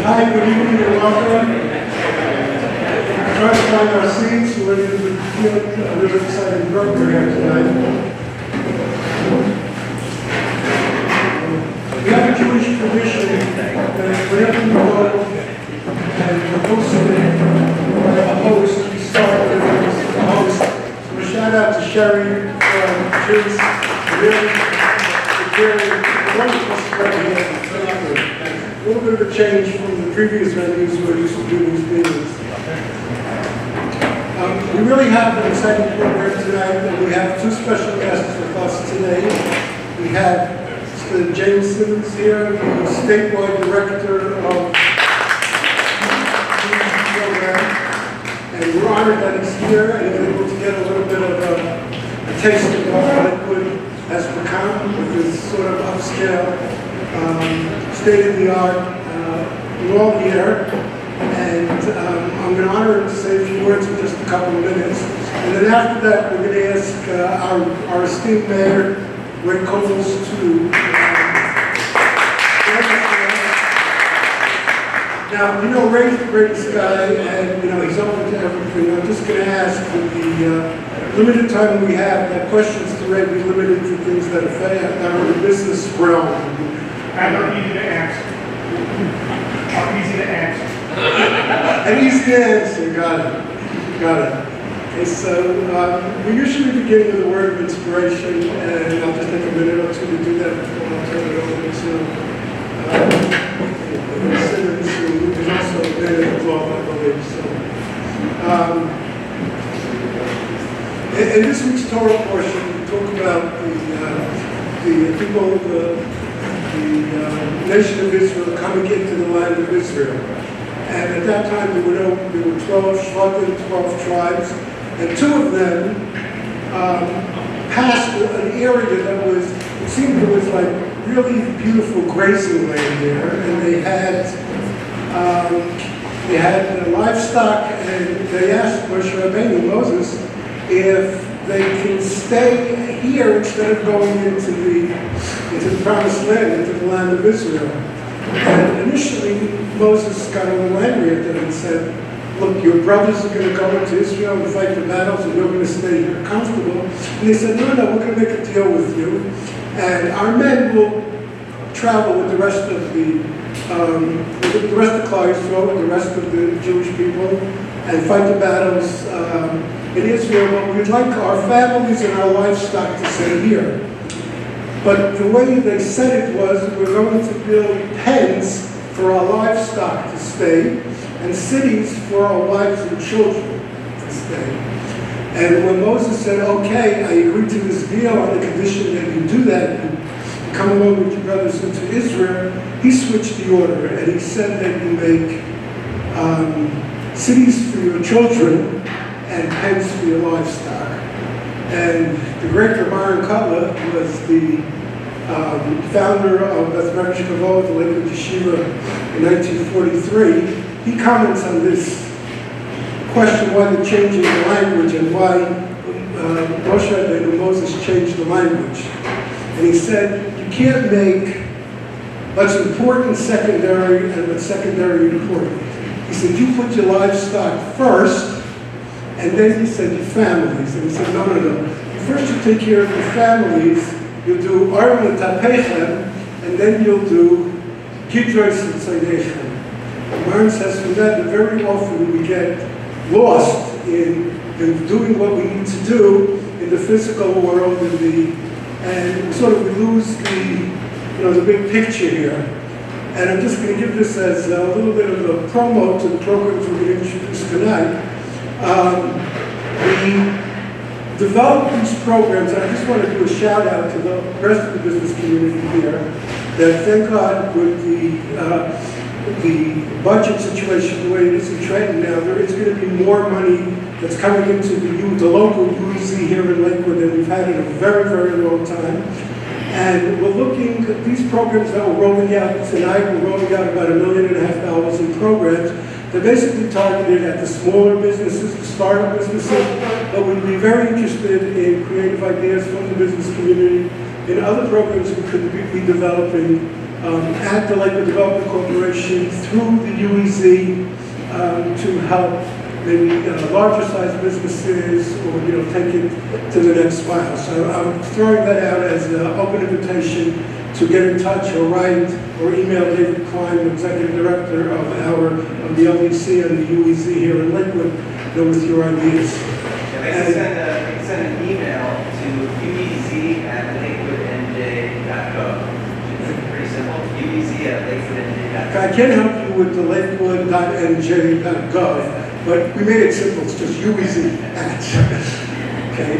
Hi, good evening and welcome. Try to find our seats. We're ready to begin a really exciting program tonight. We have a Jewish tradition that whenever we go and host a host, we start with the host. So a shout out to Sherry from Jews. Very wonderful spread here. A little bit of a change from the previous venues where we used to do these meetings. We really have an exciting program tonight, and we have two special guests with us today. We have Mr. James Simmons here, the statewide director of the program, and we're honored that he's here and he's able to get a little bit of a taste of what Lakewood has become with this sort of upscale, state-of-the-art law here. And I'm going to honor him to say a few words in just a couple of minutes. And then after that, we're going to ask our esteemed mayor, Ray Coles, to join us. Now, you know, Ray's the greatest guy, and, you know, he's open to everything. I'm just going to ask with the limited time we have, that questions to Ray be limited to things that are in the business realm. And are easy to answer. Are easy to answer. And easy to answer, got it. Got it. Okay, so we usually begin with a word of inspiration, and I'll just take a minute or two to do that before I'll turn it over to Simmons, who is also a man of the law, I believe. So, in this week's Torah portion, we talk about the people, the nation of Israel coming into the land of Israel. And at that time, there were 12 Shvatim, 12 tribes, and two of them passed an area that was, it seemed it was like really beautiful grazing land there, and they had livestock, and they asked Moshe Rabbeinu, Moses, if they can stay here instead of going into the promised land, into the land of Israel. And initially, Moses got a little angry at them and said, look, your brothers are going to go into Israel and fight the battles, and you're going to stay here comfortable. And they said, no, we're going to make a deal with you. And our men will travel with the rest of Klein, with the rest of the Jewish people, and fight the battles in Israel. But we'd like our families and our livestock to stay here. But the way they said it was, we're going to build pens for our livestock to stay, and cities for our wives and children to stay. And when Moses said, okay, I agree to this deal on the condition that you do that, and come along with your brothers into Israel, he switched the order, and he said that you make cities for your children and pens for your livestock. And the great Rabbi Cutler was the founder of Beth Medrash Kavod, the Lakewood Yeshiva, in 1943. He comments on this question, why the changing the language and why Moshe and Moses changed the language. And he said, you can't make what's important secondary and what's secondary important. He said, you put your livestock first, and then he said your families. And he said, no. First you take care of your families, you'll do Arun and Tapechem, and then you'll do Gidrois and Tzadechem. Maran says from that very often we get lost in doing what we need to do in the physical world, and sort of we lose the big picture here. And I'm just going to give this as a little bit of a promo to the programs we're going to introduce tonight. We developed these programs, and I just want to do a shout out to the rest of the business community here, that thank God with the budget situation the way it is in Trenton now, there is going to be more money that's coming into the local UEZ here in Lakewood than we've had in a very, very long time. And we're looking at these programs that we're rolling out tonight. We're rolling out about $1.5 million in programs. They're basically targeted at the smaller businesses, the startup businesses, but we'd be very interested in creative ideas from the business community in other programs we could be developing at the Lakewood Development Corporation through the UEZ to help maybe larger sized businesses or, take it to the next mile. So I'm throwing that out as an open invitation to get in touch or write or email David Klein, the Executive Director of the LDC and the UEZ here in Lakewood, with your ideas. Yeah, they can send an email to uez@lakewoodnj.gov. It's pretty simple, uez@lakewoodnj.gov. I can help you with the lakewood.nj.gov, but we made it simple, it's just UEZ at. Okay,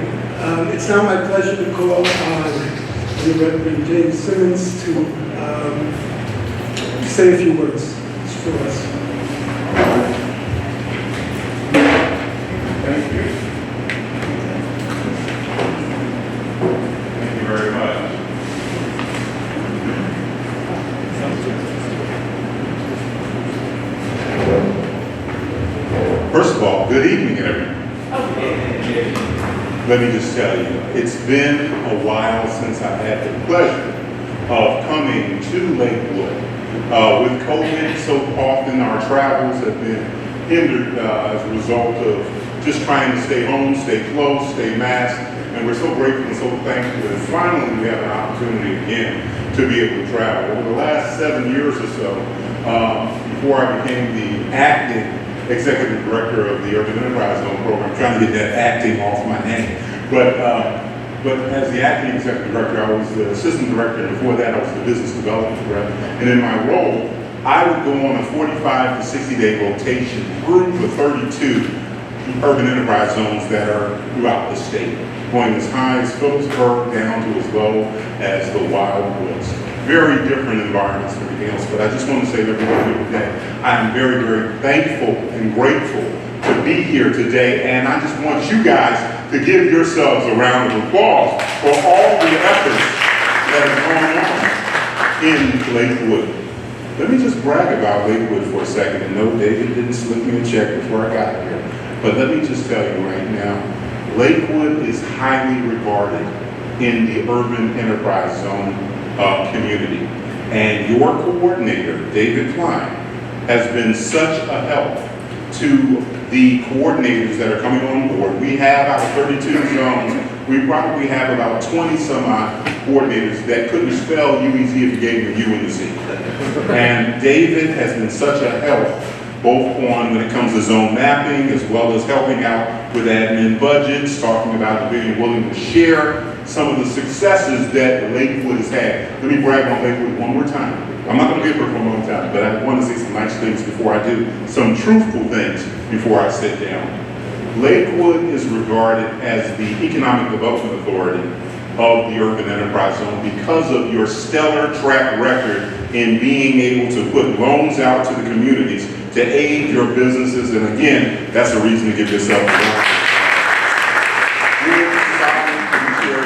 it's now my pleasure to call on the Reverend James Simmons to say a few words for us. Thank you. Thank you very much. First of all, good evening, everyone. Let me just tell you, it's been a while since I've had the pleasure of coming to Lakewood. With COVID, so often our travels have been hindered as a result of just trying to stay home, stay close, stay masked, and we're so grateful and so thankful that finally we have an opportunity again to be able to travel. Over the last 7 years or so, before I became the acting Executive Director of the Urban Enterprise Zone Program, I'm trying to get that acting off my name. But as the acting Executive Director, I was the Assistant Director, and before that I was the Business Development Director. And in my role, I would go on a 45 to 60-day rotation through the 32 urban enterprise zones that are throughout the state, going as high as Phillipsburg down to as low as the Wildwoods. Very different environments and everything else, but I just want to say to everyone here today, I am very, very thankful and grateful to be here today, and I just want you guys to give yourselves a round of applause for all the efforts that have gone on in Lakewood. Let me just brag about Lakewood for a second, and no, David didn't slip me a check before I got here, but let me just tell you right now, Lakewood is highly regarded in the urban enterprise zone community. And your coordinator, David Klein, has been such a help to the coordinators that are coming on board. We have out of 32 zones, we probably have about 20 some odd coordinators that couldn't spell UEZ if you gave them a U and a Z. And David has been such a help, both on when it comes to zone mapping, as well as helping out with admin budgets, talking about being willing to share some of the successes that Lakewood has had. Let me brag on Lakewood one more time. I'm not going to give her for a long time, but I want to say some nice things before I do, some truthful things before I sit down. Lakewood is regarded as the economic development authority of the urban enterprise zone because of your stellar track record in being able to put loans out to the communities to aid your businesses, and again, that's a reason to give yourself a round.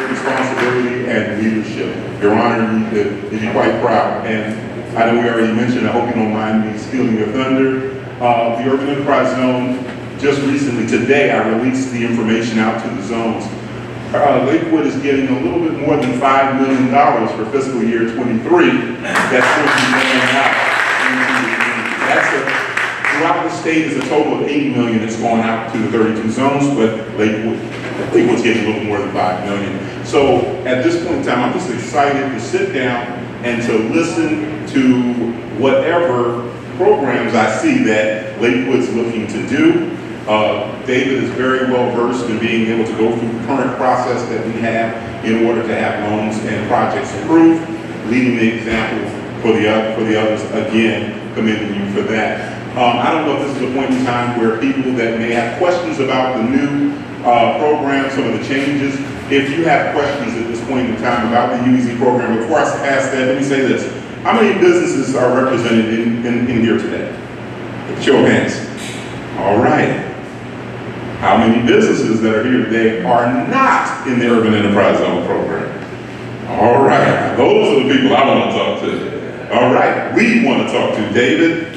Responsibility and leadership. Your Honor, you should be quite proud. And I know we already mentioned, I hope you don't mind me stealing your thunder. The Urban Enterprise Zone, just recently, today, I released the information out to the zones. Lakewood is getting a little bit more than $5 million for fiscal year 23. That's going to be going out. Throughout the state is a total of $80 million that's going out to the 32 zones, but Lakewood's getting a little more than $5 million. So at this point in time, I'm just excited to sit down and to listen to whatever programs I see that Lakewood's looking to do. David is very well versed in being able to go through the current process that we have in order to have loans and projects approved, leading the example for the others. Again, commending you for that. I don't know if this is a point in time where people that may have questions about the new program, some of the changes. If you have questions at this point in time about the UEZ program, before I ask that, let me say this. How many businesses are represented in here today? Show of hands. All right. How many businesses that are here today are not in the Urban Enterprise Zone program? All right. Those are the people I want to talk to. All right. We want to talk to David.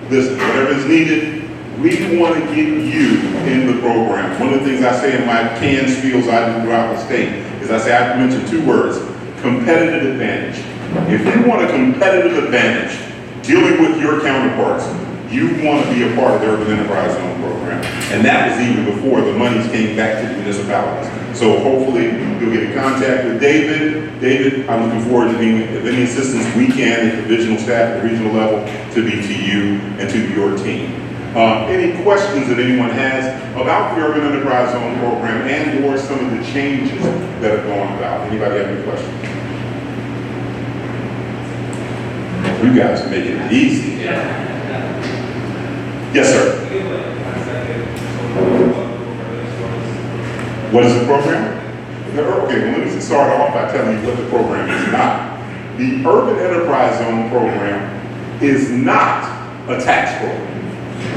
Listen, whatever is needed, we want to get you in the program. One of the things I say in my canned spiels I do throughout the state is I say I mention two words: competitive advantage. If you want a competitive advantage dealing with your counterparts, you want to be a part of the Urban Enterprise Zone program. And that was even before the monies came back to the municipalities. So hopefully you'll get in contact with David. David, I'm looking forward to being, if any assistance we can at the divisional staff at the regional level, to be to you and to your team. Any questions that anyone has about the Urban Enterprise Zone program and or some of the changes that have gone about? Anybody have any questions? You guys are making it easy. Yes, sir. What is the program? Okay, well, let me start off by telling you what the program is not. The Urban Enterprise Zone program is not a tax program.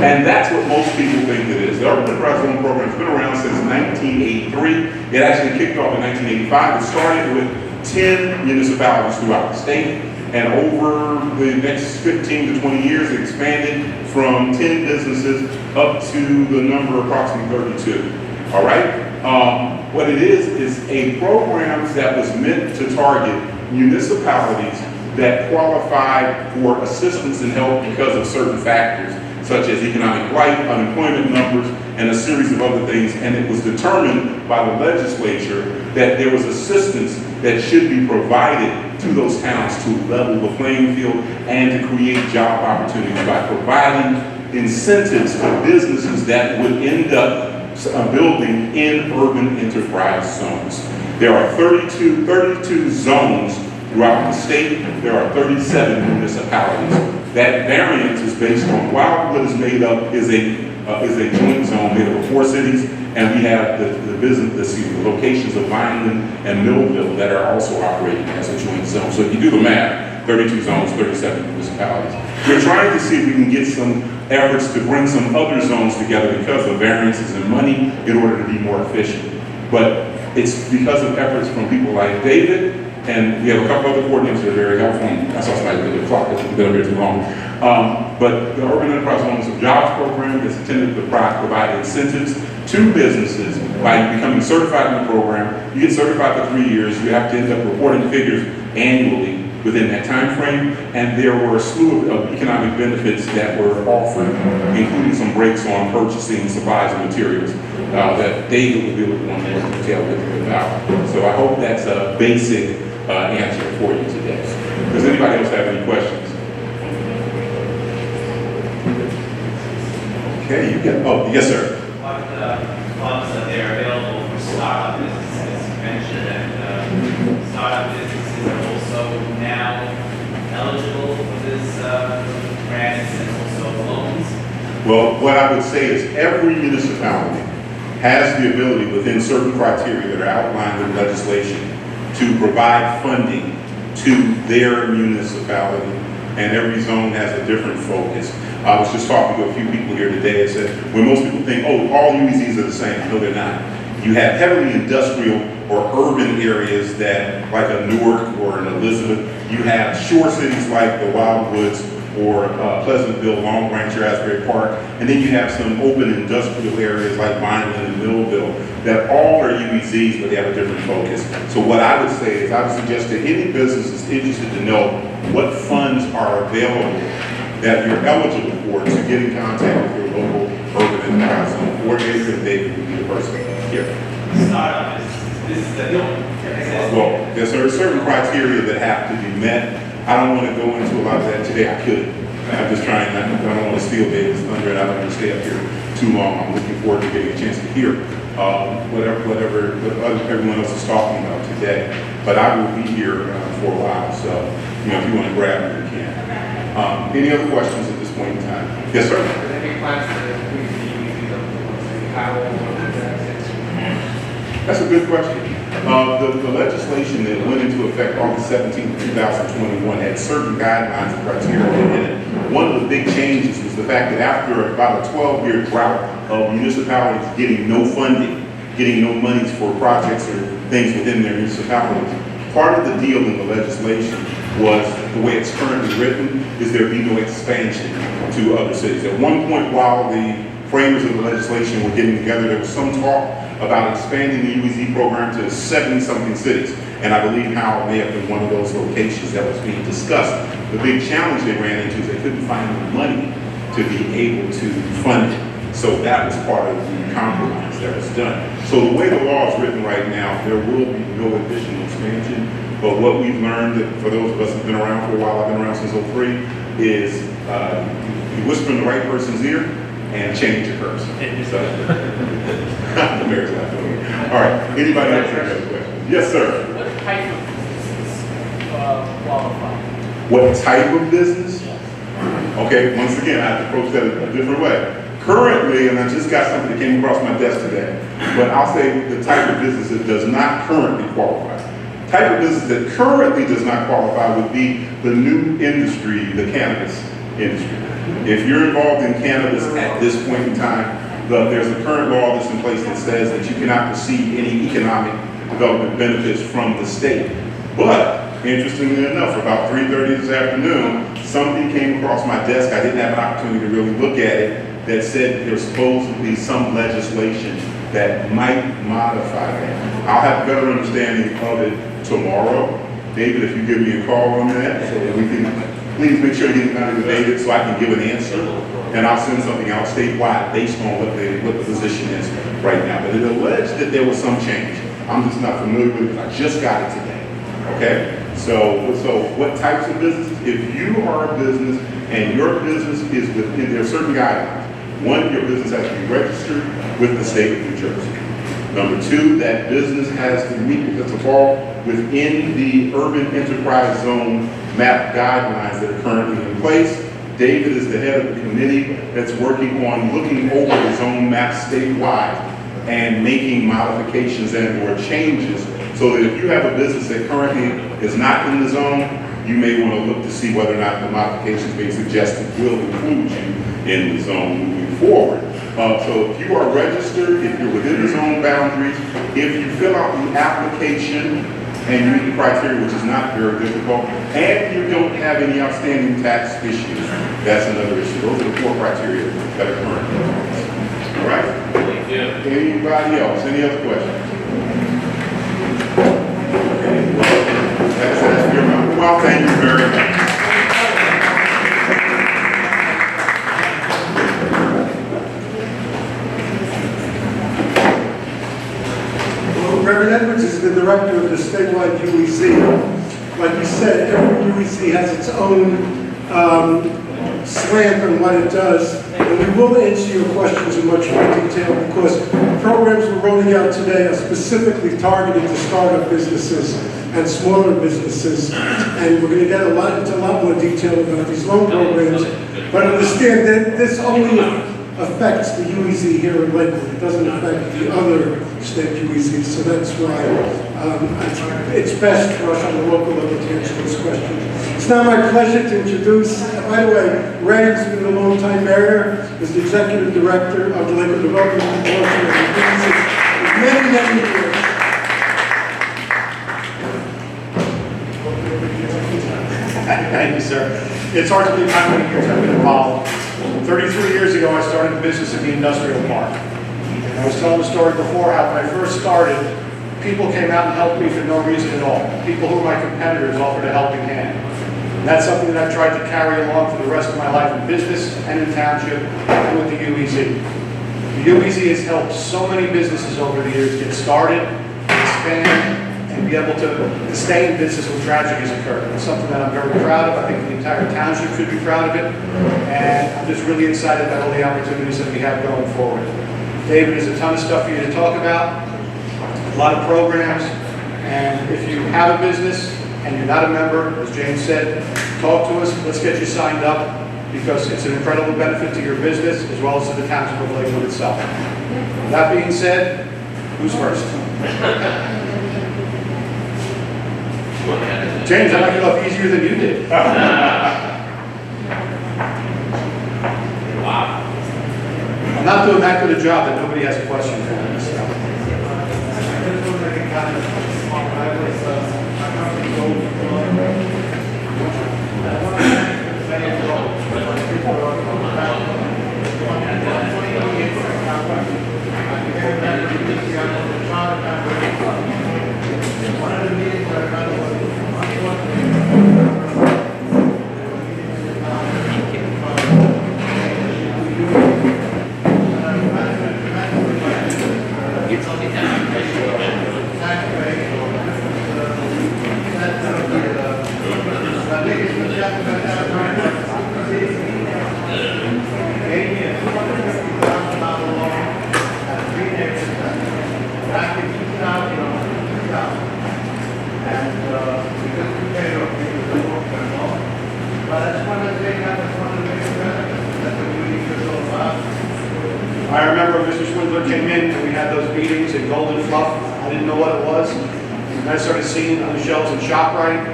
And that's what most people think it is. The Urban Enterprise Zone program has been around since 1983. It actually kicked off in 1985. It started with 10 municipalities throughout the state. And over the next 15 to 20 years, it expanded from 10 businesses up to the number approximately 32. All right? What it is a program that was meant to target municipalities that qualified for assistance and help because of certain factors, such as economic life, unemployment numbers, and a series of other things. And it was determined by the legislature that there was assistance that should be provided to those towns to level the playing field and to create job opportunities by providing incentives for businesses that would end up building in urban enterprise zones. There are 32 zones throughout the state. There are 37 municipalities. That variance is based on Wildwood is made up is a joint zone made up of 4 cities, and we have the locations of Vineland and Millville that are also operating as a joint zone. So if you do the math, 32 zones, 37 municipalities. We're trying to see if we can get some efforts to bring some other zones together because of variances in money in order to be more efficient. But it's because of efforts from people like David, and we have a couple other coordinators that are very helpful. I saw somebody with the clock that's been up here too long. But the Urban Enterprise Homes of Jobs program is intended to provide incentives to businesses by becoming certified in the program. You get certified for 3 years. You have to end up reporting figures annually within that time frame. And there were a slew of economic benefits that were offered, including some breaks on purchasing supplies and materials that David will be able to go into more detail with you about. So I hope that's a basic answer for you today. Does anybody else have any questions? Okay, you get, oh, yes, sir. What funds are there available for startup businesses? You mentioned that startup businesses are also now eligible for this grants and also loans. Well, what I would say is every municipality has the ability within certain criteria that are outlined in legislation to provide funding to their municipality, and every zone has a different focus. I was just talking to a few people here today and said, when most people think, oh, all UEZs are the same, no, they're not. You have heavily industrial or urban areas that, like a Newark or an Elizabeth. You have shore cities like the Wildwoods or Pleasantville, Long Branch, or Asbury Park. And then you have some open industrial areas like Vineland and Millville that all are UEZs, but they have a different focus. So what I would say is I would suggest that any business is interested to know what funds are available that you're eligible for to get in contact with your local urban enterprise zone coordinator, and David would be the person here. Startup businesses, this is the Well, there's certain criteria that have to be met. I don't want to go into a lot of that today. I could. I'm just trying not to, I don't want to steal David's thunder, and I don't want to stay up here too long. I'm looking forward to getting a chance to hear whatever everyone else is talking about today. But I will be here for a while, so if you want to grab me, you can. Any other questions at this point in time? Yes, sir. Any plans to increase the UEZ how That's a good question. The legislation that went into effect August 17, 2021 had certain guidelines and criteria in it. One of the big changes was the fact that after about a 12-year drought of municipalities getting no funding, getting no monies for projects or things within their municipalities, part of the deal in the legislation was, the way it's currently written, is there be no expansion to other cities. At one point, while the framers of the legislation were getting together, there was some talk about expanding the UEZ program to 70-something cities. And I believe Howell may have been one of those locations that was being discussed. The big challenge they ran into is they couldn't find the money to be able to fund it. So that was part of the compromise that was done. So the way the law is written right now, there will be no additional expansion. But what we've learned, that for those of us who've been around for a while, I've been around since '03, is you whisper in the right person's ear and change occurs. So, the mayor's laughing. All right, anybody else have a question? Yes, sir. What type of businesses qualify? What type of business? Okay, once again, I have to approach that a different way. Currently, and I just got something that came across my desk today, but I'll say the type of business that does not currently qualify. Type of business that currently does not qualify would be the new industry, the cannabis industry. If you're involved in cannabis at this point in time, there's a current law that's in place that says that you cannot receive any economic development benefits from the state. But interestingly enough, about 3:30 this afternoon, something came across my desk. I didn't have an opportunity to really look at it, that said there's supposed to be some legislation that might modify that. I'll have a better understanding of it tomorrow. David, if you give me a call on that, so that we can, please make sure you get in contact with David so I can give an answer. And I'll send something out statewide based on what the position is right now. But it alleged that there was some change. I'm just not familiar with it. I just got it today. Okay? So what types of businesses? If you are a business and your business is within, there are certain guidelines. One, your business has to be registered with the state of New Jersey. Number two, that business has to meet, because of all within the urban enterprise zone map guidelines that are currently in place. David is the head of the committee that's working on looking over the zone map statewide and making modifications and or changes, so that if you have a business that currently is not in the zone, you may want to look to see whether or not the modifications being suggested will include you in the zone moving forward. So if you are registered, if you're within the zone boundaries, if you fill out the application and you meet the criteria, which is not very difficult, and you don't have any outstanding tax issues, that's another issue. Those are the 4 criteria that are currently in place. All right? Thank you. Anybody else? Any other questions? That's your mouth. Well, thank you very much. Reverend Edwards is the director of the statewide UEZ. Like you said, every UEZ has its own slant on what it does, and we will answer your questions in much more detail, because programs we're rolling out today are specifically targeted to startup businesses and smaller businesses, and we're going to get into a lot more detail about these loan programs. But understand that this only affects the UEZ here in Lakewood. It doesn't affect the other state UEZs, so that's why it's best for us on the local level to answer those questions. It's now my pleasure to introduce, by the way, Ray has been a long-time mayor, is the executive director of the Lakewood Development Corporation of many, many years. Thank you, sir. It's hard to believe how many years I've been involved. 33 years ago, I started a business in the industrial park. And I was telling the story before how when I first started, people came out and helped me for no reason at all. People who were my competitors offered a helping hand. And that's something that I've tried to carry along for the rest of my life in business and in township and with the UEZ. The UEZ has helped so many businesses over the years get started, expand, and be able to stay in business when tragedies occur. It's something that I'm very proud of. I think the entire township should be proud of it. And I'm just really excited about all the opportunities that we have going forward. David, there's a ton of stuff for you to talk about, a lot of programs. And if you have a business and you're not a member, as James said, talk to us. Let's get you signed up, because it's an incredible benefit to your business as well as to the township of Lakewood itself. That being said, who's first? James, I knocked it off easier than you did. Wow. I'm not doing that good a job that nobody has a question for me. One of the meetings I Gave me a $250,000 loan and 3 acres back in 2000. And we just paid off the long-term loan. But that's one of the big, that's one of the big benefits that the UEZ is all about. I remember Mr. Swindler came in and we had those meetings in Golden Fluff. I didn't know what it was. And I started seeing it on the shelves in ShopRite.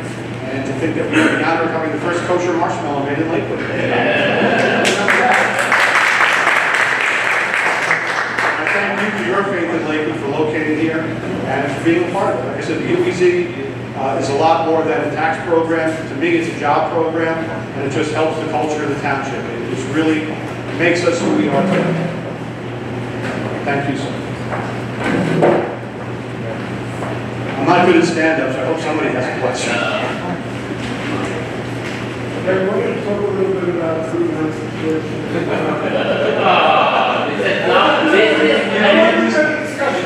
And to think that we were the honor of having the first kosher marshmallow made in Lakewood. I thank you for your faith in Lakewood for locating here and for being a part of it. Like I said, the UEZ is a lot more than a tax program. To me, it's a job program, and it just helps the culture of the township. It just really makes us who we are today. Thank you, sir. I'm not good at stand-ups. I hope somebody has a question. Okay, we're going to talk a little bit about the Route 9 situation.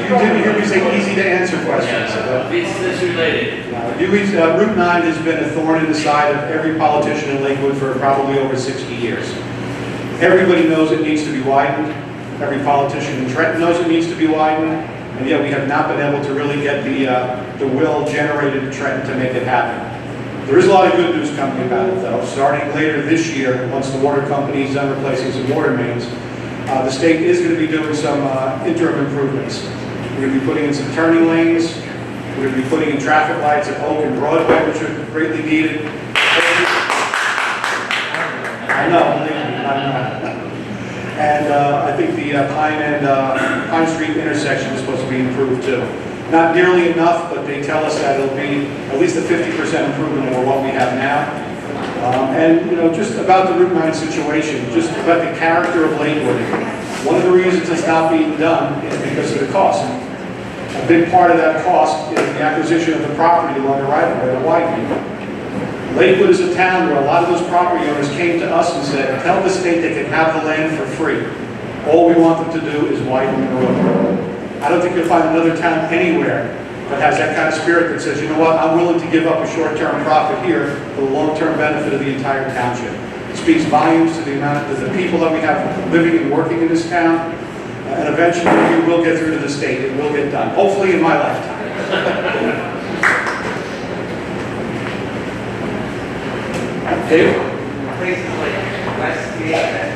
You didn't hear me say easy to answer questions. Business related. Route 9 has been a thorn in the side of every politician in Lakewood for probably over 60 years. Everybody knows it needs to be widened. Every politician in Trenton knows it needs to be widened. And yet we have not been able to really get the will generated in Trenton to make it happen. There is a lot of good news coming about it, though. Starting later this year, once the water company is done replacing some water mains, the state is going to be doing some interim improvements. We're going to be putting in some turning lanes. We're going to be putting in traffic lights at Oak and Broadway, which are greatly needed. I know, believe me, I know. And I think the Pine Street intersection is supposed to be improved too. Not nearly enough, but they tell us that it'll be at least a 50% improvement over what we have now. And you know, just about the Route 9 situation, just about the character of Lakewood. One of the reasons it's not being done is because of the cost. A big part of that cost is the acquisition of the property along the right-of-way, the widening. Lakewood is a town where a lot of those property owners came to us and said, tell the state they can have the land for free. All we want them to do is widen the road. I don't think you'll find another town anywhere that has that kind of spirit that says, you know what, I'm willing to give up a short-term profit here for the long-term benefit of the entire township. It speaks volumes to the amount of the people that we have living and working in this town. And eventually we will get through to the state. It will get done. Hopefully in my lifetime. Dave? Places like Westgate and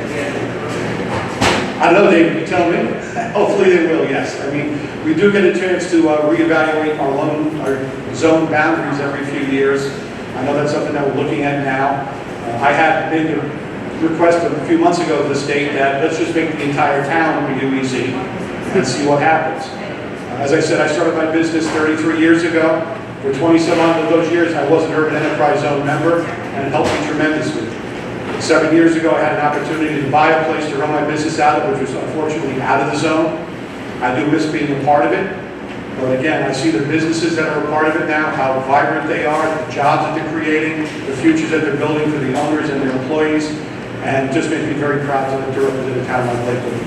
I don't know, Dave, you tell me. Hopefully they will, yes. I mean, we do get a chance to reevaluate our zone boundaries every few years. I know that's something that we're looking at now. I had made a request a few months ago to the state that let's just make the entire town a UEZ and see what happens. As I said, I started my business 33 years ago. For 27 of those years, I was an urban enterprise zone member, and it helped me tremendously. 7 years ago, I had an opportunity to buy a place to run my business out of, which was unfortunately out of the zone. I do miss being a part of it. But again, I see the businesses that are a part of it now, how vibrant they are, the jobs that they're creating, the futures that they're building for the owners and their employees, and it just makes me very proud to represent a town like Lakewood.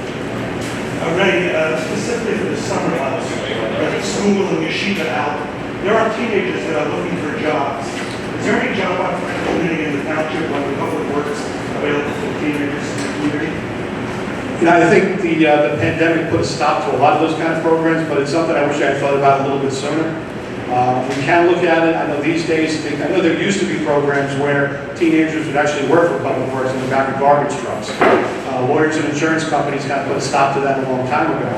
Ray, specifically for the summer months, like school and yeshiva out, there are teenagers that are looking for jobs. Is there any job opportunity in the township, like the public works, available for teenagers in the community? You know, I think the pandemic put a stop to a lot of those kind of programs, but it's something I wish I had thought about a little bit sooner. We can look at it. I know these days, I know there used to be programs where teenagers would actually work for public works in the back of garbage trucks. Lawyers and insurance companies kind of put a stop to that a long time ago.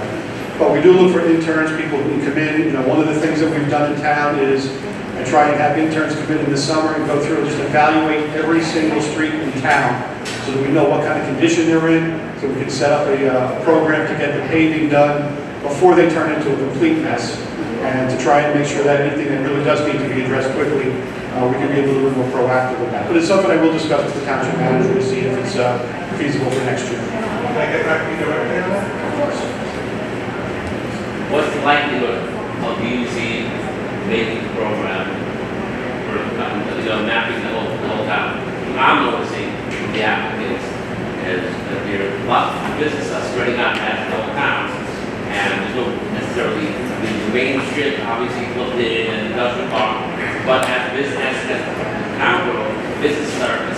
But we do look for interns, people who can come in. You know, one of the things that we've done in town is I try and have interns come in the summer and go through and just evaluate every single street in town so that we know what kind of condition they're in, so we can set up a program to get the paving done before they turn into a complete mess, and to try and make sure that anything that really does need to be addressed quickly, we can be a little bit more proactive with that. But it's something I will discuss with the township manager to see if it's feasible for next year. Can I get back to you directly on that? Of course. What's the likelihood of using making the program for, mapping the whole town? I'm noticing the applicants is that there are lots of businesses spreading out at the whole town, and there's no necessarily, the main strip obviously looked in an industrial park, but as business, as town growth, businesses are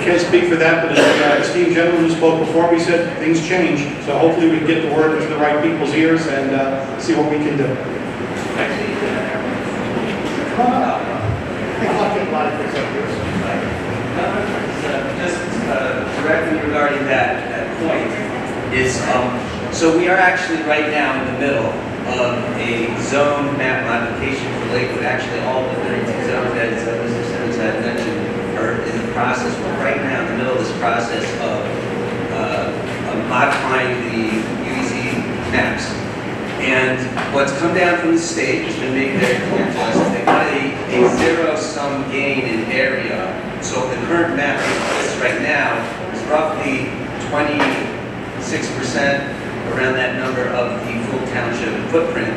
can't speak for that, but the esteemed gentleman who spoke before me said things change. So hopefully we can get the word into the right people's ears and see what we can do. Just directly regarding that point is, so we are actually right now in the middle of a zone map modification for Lakewood. Actually, all the 32 zones that Mr. Simmons had mentioned are in the process. We're right now in the middle of this process of modifying the UEZ maps. And what's come down from the state has been made very clear to us is they want a zero-sum gain in area. So the current map that exists right now is roughly 26%, around that number, of the full township footprint.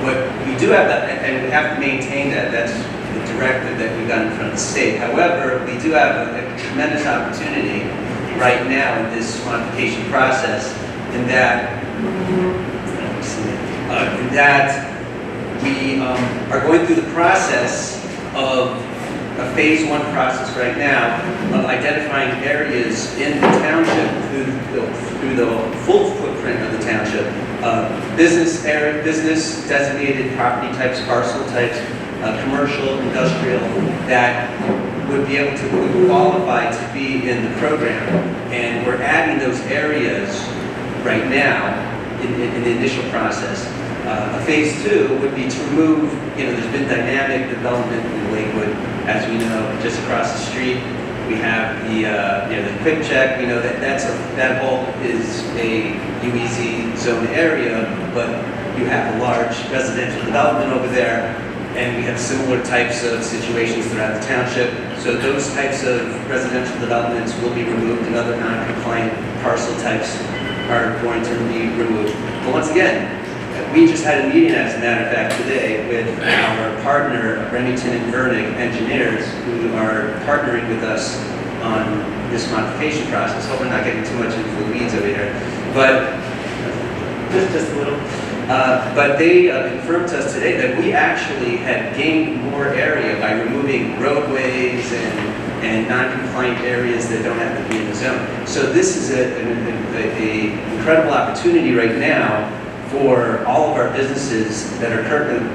What we do have that, and we have to maintain that, that's the directive that we've got in front of the state. However, we do have a tremendous opportunity right now in this modification process in that we are going through the process of a phase 1 process right now of identifying areas in the township through the full footprint of the township, business designated property types, parcel types, commercial, industrial, that would be able to qualify to be in the program. And we're adding those areas right now in the initial process. A phase 2 would be to remove, there's been dynamic development in Lakewood, as we know, just across the street. We have the Quick Check. We know that all is a UEZ zone area, but you have a large residential development over there, and we have similar types of situations throughout the township. So those types of residential developments will be removed, and other non-compliant parcel types are going to be removed. But once again, we just had a meeting, as a matter of fact, today with our partner, Remington and Vernig Engineers, who are partnering with us on this modification process. Hope we're not getting too much into the weeds over here, but just a little. But they confirmed to us today that we actually had gained more area by removing roadways and non-compliant areas that don't have to be in the zone. So this is an incredible opportunity right now for all of our businesses that are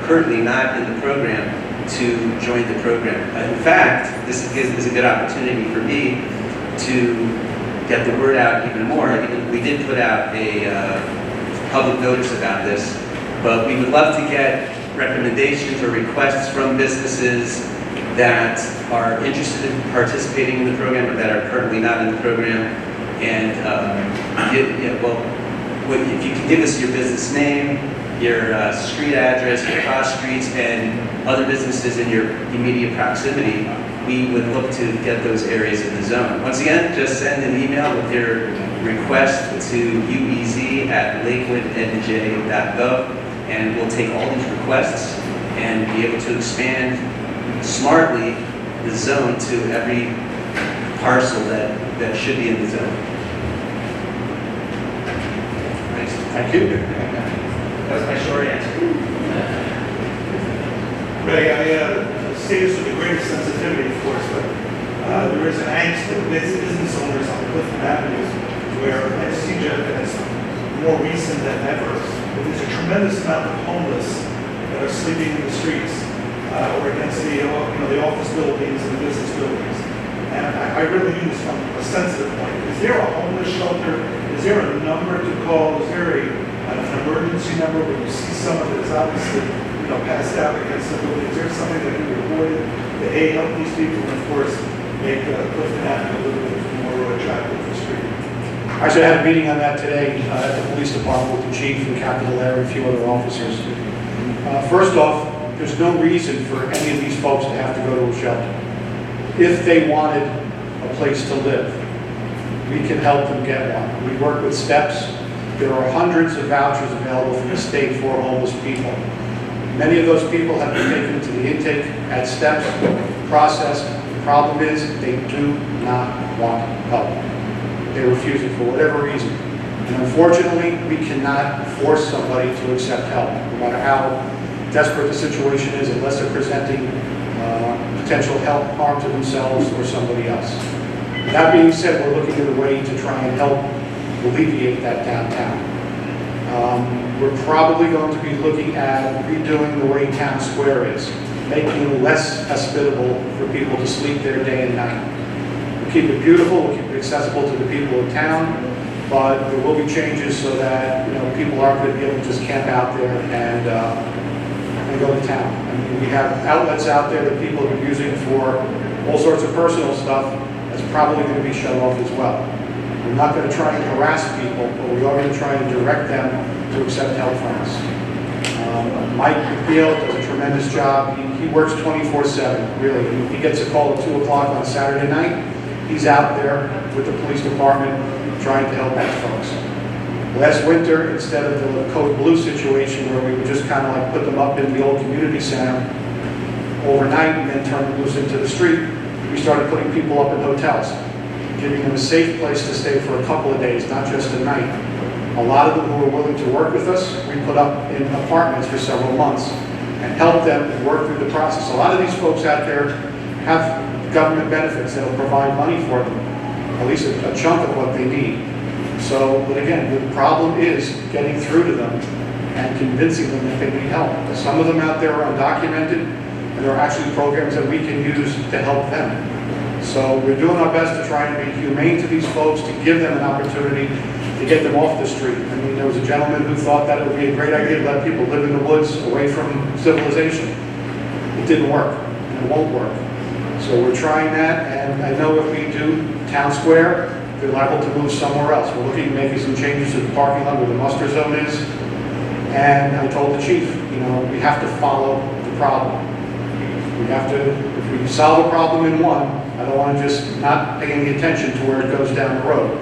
currently not in the program to join the program. In fact, this is a good opportunity for me to get the word out even more. We did put out a public notice about this, but we would love to get recommendations or requests from businesses that are interested in participating in the program but that are currently not in the program. And if you can give us your business name, your street address, your cross streets, and other businesses in your immediate proximity, we would look to get those areas in the zone. Once again, just send an email with your request to uez@lakewoodnj.gov, and we'll take all these requests and be able to expand smartly the zone to every parcel that should be in the zone. Thank you. That was my short answer. Ray, I say this with the greatest sensitivity, of course, but there is an angst of business owners on Clifton Avenue where it's more recent than ever. There's a tremendous amount of homeless that are sleeping in the streets or against the office buildings and the business buildings. And I really mean this from a sensitive point. Is there a homeless shelter? Is there a number to call? Is there an emergency number where you see someone that is obviously passed out against the building? Is there something that can be reported to help these people and, of course, make Clifton Avenue a little bit more attractive to the street? Actually, I had a meeting on that today at the police department with the chief and Captain Lair and a few other officers. First off, there's no reason for any of these folks to have to go to a shelter. If they wanted a place to live, we can help them get one. We work with STEPS. There are hundreds of vouchers available from the state for homeless people. Many of those people have been taken to the intake at STEPS, processed. The problem is they do not want help. They refuse it for whatever reason. And unfortunately, we cannot force somebody to accept help, no matter how desperate the situation is, unless they're presenting potential harm to themselves or somebody else. That being said, we're looking at a way to try and help alleviate that downtown. We're probably going to be looking at redoing the way town square is, making it less hospitable for people to sleep there day and night. We'll keep it beautiful, we'll keep it accessible to the people of town, but there will be changes so that, people aren't going to be able to just camp out there and go to town. I mean, we have outlets out there that people are using for all sorts of personal stuff. That's probably going to be shut off as well. We're not going to try and harass people, but we are going to try and direct them to accept help from us. Mike McNeil does a tremendous job. He works 24/7, really. He gets a call at 2 o'clock on Saturday night. He's out there with the police department trying to help those folks. Last winter, instead of the code blue situation where we would just kind of like put them up in the old community center overnight and then turn them loose into the street, we started putting people up in hotels, giving them a safe place to stay for a couple of days, not just a night. A lot of them who were willing to work with us, we put up in apartments for several months and helped them work through the process. A lot of these folks out there have government benefits that will provide money for them, at least a chunk of what they need. So, but again, the problem is getting through to them and convincing them that they need help. Some of them out there are undocumented, and there are actually programs that we can use to help them. So we're doing our best to try and be humane to these folks, to give them an opportunity to get them off the street. I mean, there was a gentleman who thought that it would be a great idea to let people live in the woods away from civilization. It didn't work, and it won't work. So we're trying that, and I know if we do town square, they're liable to move somewhere else. We're looking at making some changes to the parking lot where the muster zone is. And I told the chief, we have to follow the problem. We have to, if we solve a problem in one, I don't want to just not pay any attention to where it goes down the road.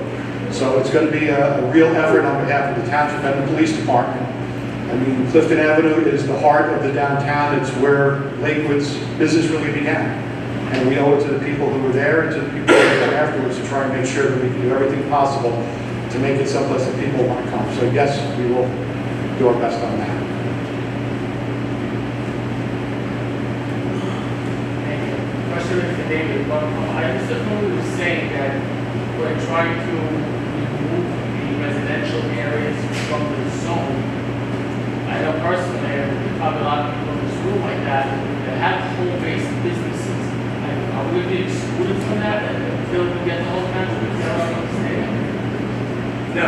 So it's going to be a real effort on behalf of the township and the police department. I mean, Clifton Avenue is the heart of the downtown. It's where Lakewood's business really began. And we owe it to the people who were there and to the people who were there afterwards to try and make sure that we can do everything possible to make it someplace that people want to come. So yes, we will do our best on that. Question for David. I understood what you were saying that we're trying to remove the residential areas from the zone. I know personally, and probably a lot of people in this room like that have home-based businesses. Are we going to be excluded from that until we get the whole country? Is that what I'm understanding? No,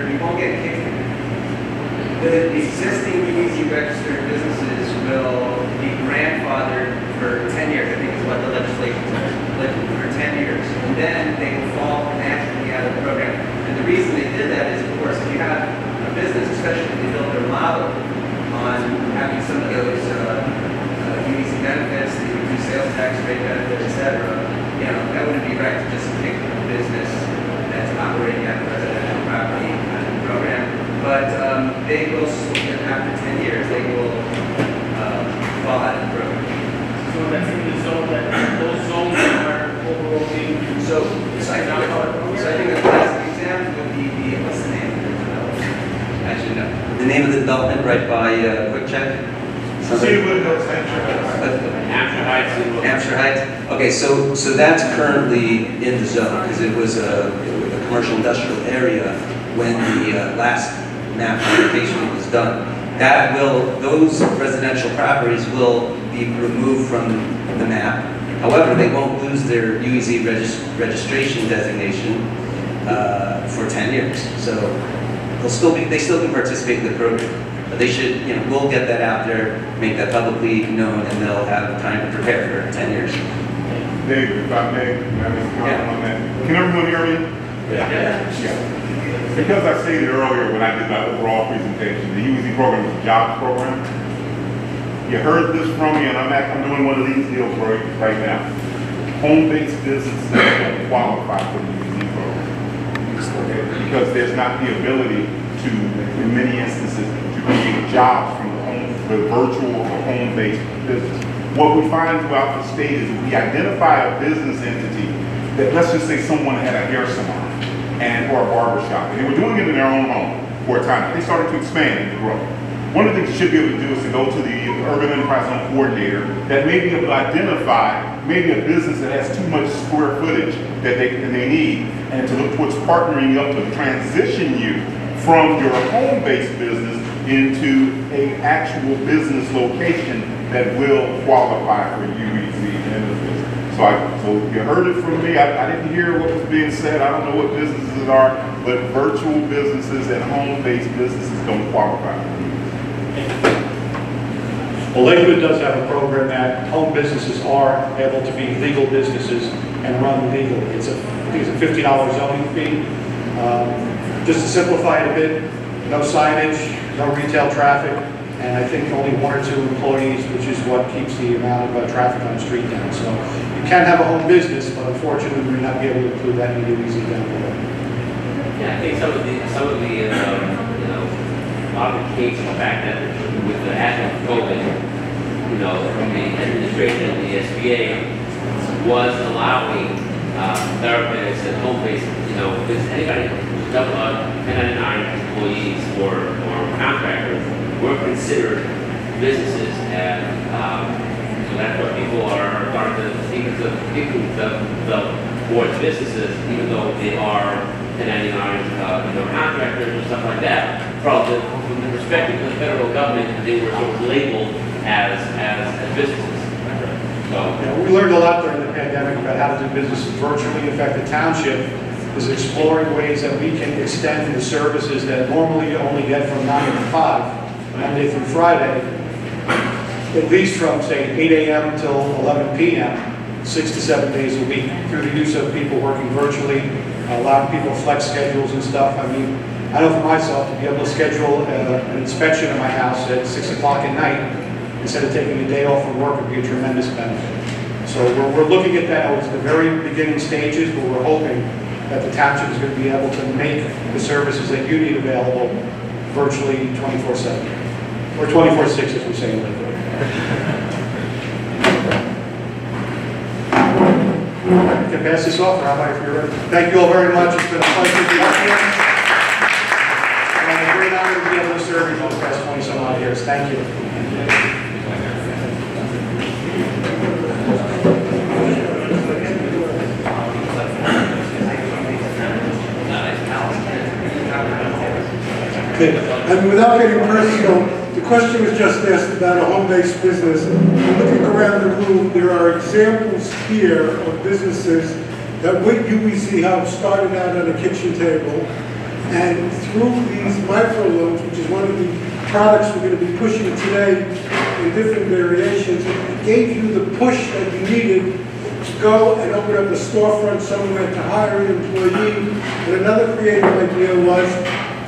you won't get kicked. The existing UEZ registered businesses will be grandfathered for 10 years, I think is what the legislation says, for 10 years. And then they will fall naturally out of the program. And the reason they did that is, of course, if you have a business, especially if they build their model on having some of those UEZ benefits, the reduced sales tax rate benefit, et cetera, that wouldn't be right to just pick a business that's operating at a residential property kind of program. But they will, after 10 years, they will fall out of the program. So that's in the zone, those zones are overall being. So I think the classic example would be what's the name of the development? I should know. The name of the development right by Quick Check? Cedarwood Hills, Hampshire Heights. Okay, so that's currently in the zone because it was a commercial industrial area when the last map application was done. Those residential properties will be removed from the map. However, they won't lose their UEZ registration designation for 10 years. So they still can participate in the program. But they should, we'll get that out there, make that publicly known, and they'll have time to prepare for 10 years. Dave, if I may, on that. Can everyone hear me? Yeah. Because I stated earlier when I did my overall presentation, the UEZ program is a jobs program. You heard this from me, and I'm doing one of these deals right now. Home-based businesses don't qualify for the UEZ program. Okay? Because there's not the ability to, in many instances, to create jobs from the virtual or home-based business. What we find throughout the state is we identify a business entity that, let's just say someone had a hair salon or a barber shop, and they were doing it in their own home for a time. They started to expand and grow. One of the things you should be able to do is to go to the Urban Enterprise Zone Coordinator that may be able to identify maybe a business that has too much square footage that they need, and to look towards partnering up to transition you from your home-based business into an actual business location that will qualify for UEZ benefits. So you heard it from me. I didn't hear what was being said. I don't know what businesses are, but virtual businesses and home-based businesses don't qualify. Well, Lakewood does have a program that home businesses are able to be legal businesses and run legally. I think it's a $50 zoning fee. Just to simplify it a bit, no signage, no retail traffic, and I think only 1 or 2 employees, which is what keeps the amount of traffic on the street down. So you can have a home business, but unfortunately, we may not be able to include that in the UEZ down below. Yeah, I think some of the modifications, the fact that with the advent of COVID, from the administration and the SBA was allowing therapists and home-based, because anybody, 1099 employees or contractors were considered businesses, and so that's what people are starting to think of the board's businesses, even though they are 1099 contractors or stuff like that. From the perspective of the federal government, they were sort of labeled as businesses. So, we learned a lot during the pandemic about how to do business virtually. In fact, the township is exploring ways that we can extend the services that normally you only get from 9 to 5, Monday through Friday, at least from, say, 8 a.m. till 11 p.m., 6 to 7 days a week, through the use of people working virtually, allowing people flex schedules and stuff. I mean, I know for myself, to be able to schedule an inspection of my house at 6 o'clock at night, instead of taking a day off from work, would be a tremendous benefit. So we're looking at that. It's the very beginning stages, but we're hoping that the township is going to be able to make the services that you need available virtually 24/7, or 24/6, as we say in Lakewood. I can pass this off, Rabbi, if you're ready. Thank you all very much. It's been a pleasure to be up here. And a great honor to be able to serve you for the past 20-some odd years. Thank you. And without getting personal, the question was just asked about a home-based business. Looking around the room, there are examples here of businesses that with UEZ help started out on a kitchen table, and through these microloans, which is one of the products we're going to be pushing today in different variations, it gave you the push that you needed to go and open up a storefront somewhere to hire an employee. And another creative idea was,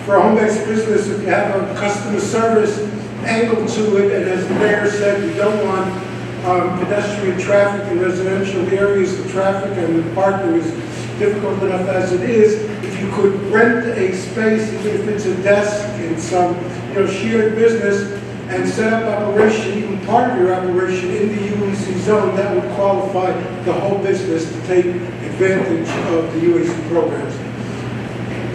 for a home-based business, if you have a customer service angle to it, and as the mayor said, we don't want pedestrian traffic in residential areas, the traffic and the parking is difficult enough as it is. If you could rent a space, even if it's a desk in some shared business, and set up operation, even part of your operation in the UEZ zone, that would qualify the whole business to take advantage of the UEZ programs.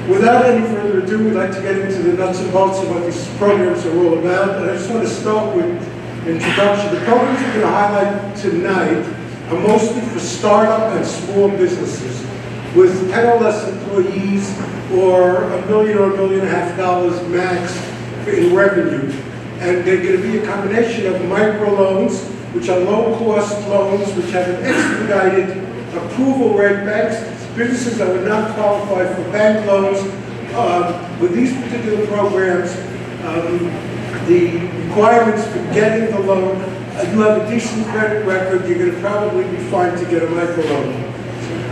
Without any further ado, we'd like to get into the nuts and bolts of what these programs are all about. And I just want to start with introduction. The programs we're going to highlight tonight are mostly for startup and small businesses with 10 or less employees, or $1 million or $1.5 million max in revenue. And they're going to be a combination of microloans, which are low-cost loans, which have an expedited approval rate. Businesses that would not qualify for bank loans. With these particular programs, the requirements for getting the loan, you have a decent credit record, you're going to probably be fine to get a microloan.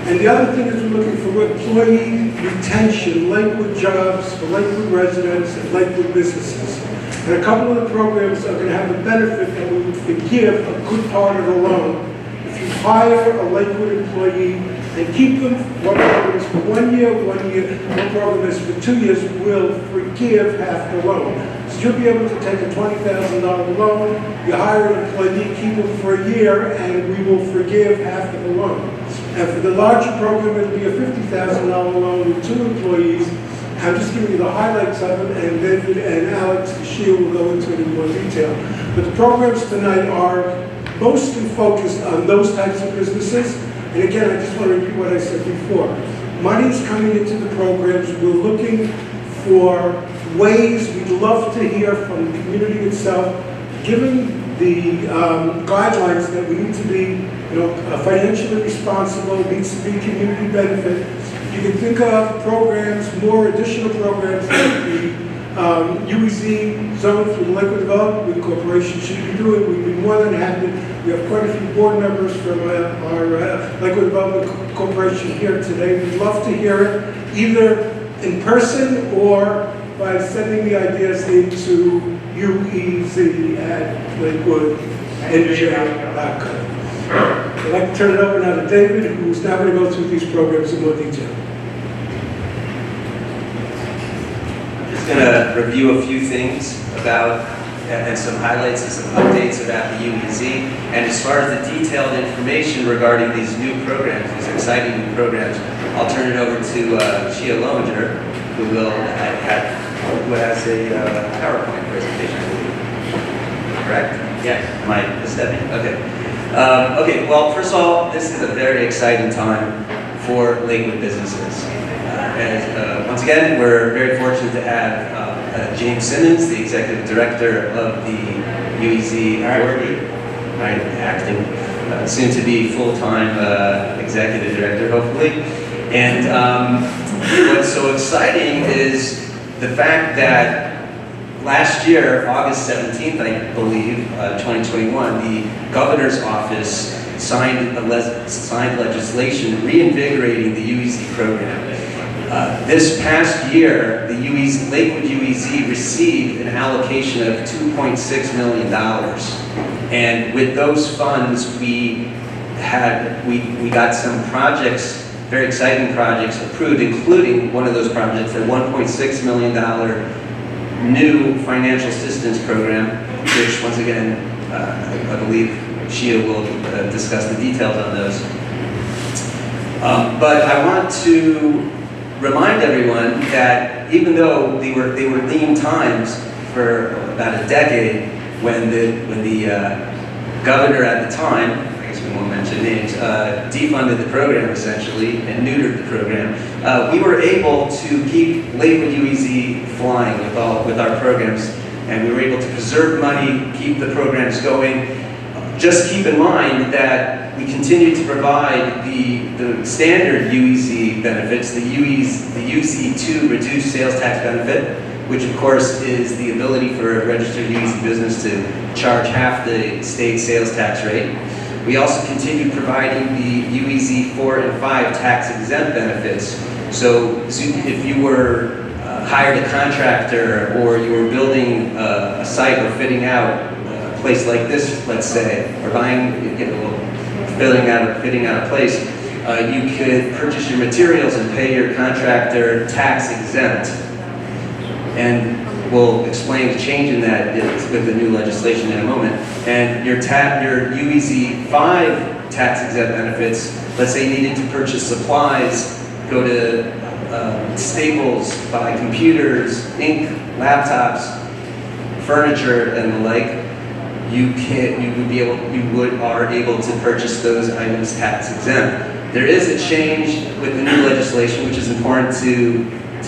And the other thing is we're looking for employee retention, Lakewood jobs for Lakewood residents and Lakewood businesses. And a couple of the programs are going to have the benefit that we would forgive a good part of the loan. If you hire a Lakewood employee and keep them, one program is for 1 year, one program is for 2 years, we'll forgive half the loan. So you'll be able to take a $20,000 loan, you hire an employee, keep them for a year, and we will forgive half of the loan. And for the larger program, it'll be a $50,000 loan with 2 employees. I'm just giving you the highlights of it, and David and Alex Sheil will go into it in more detail. But the programs tonight are mostly focused on those types of businesses. And again, I just want to repeat what I said before. Money's coming into the programs. We're looking for ways. We'd love to hear from the community itself, given the guidelines that we need to be, financially responsible, needs to be community benefit. You can think of programs, more additional programs that the UEZ zone through the Lakewood Development Corporation should be doing. We'd be more than happy. We have quite a few board members from our Lakewood Development Corporation here today. We'd love to hear it, either in person or by sending the ideas into UEZ at Lakewood NJ.com. I'd like to turn it over now to David, who's now going to go through these programs in more detail. I'm just going to review a few things about, and some highlights and some updates about the UEZ. And as far as the detailed information regarding these new programs, these exciting new programs, I'll turn it over to Chia Lowinger, who has a PowerPoint presentation, I believe. Correct? Yes. Am I misstepping? Okay. Okay, well, first of all, this is a very exciting time for Lakewood businesses. Once again, we're very fortunate to have James Simmons, the Executive Director of the UEZ Authority, acting, soon to be full-time Executive Director, hopefully. And what's so exciting is the fact that last year, August 17th, I believe, 2021, the Governor's Office signed legislation reinvigorating the UEZ program. This past year, the Lakewood UEZ received an allocation of $2.6 million. And with those funds, we got some projects, very exciting projects approved, including one of those projects, a $1.6 million new financial assistance program, which once again, I believe Shia will discuss the details on those. But I want to remind everyone that even though they were lean times for about a decade, when the governor at the time, I guess we won't mention names, defunded the program essentially and neutered the program, we were able to keep Lakewood UEZ flying with our programs, and we were able to preserve money, keep the programs going. Just keep in mind that we continue to provide the standard UEZ benefits, the UEZ2 reduced sales tax benefit, which of course is the ability for a registered UEZ business to charge half the state sales tax rate. We also continue providing the UEZ 4 and 5 tax exempt benefits. So if you were hired a contractor, or you were building a site or fitting out a place like this, let's say, or fitting out a place, you could purchase your materials and pay your contractor tax exempt. And we'll explain the change in that with the new legislation in a moment. And your UEZ 5 tax exempt benefits, let's say you needed to purchase supplies, go to Staples, buy computers, ink, laptops, furniture, and the like, you are able to purchase those items tax exempt. There is a change with the new legislation, which is important to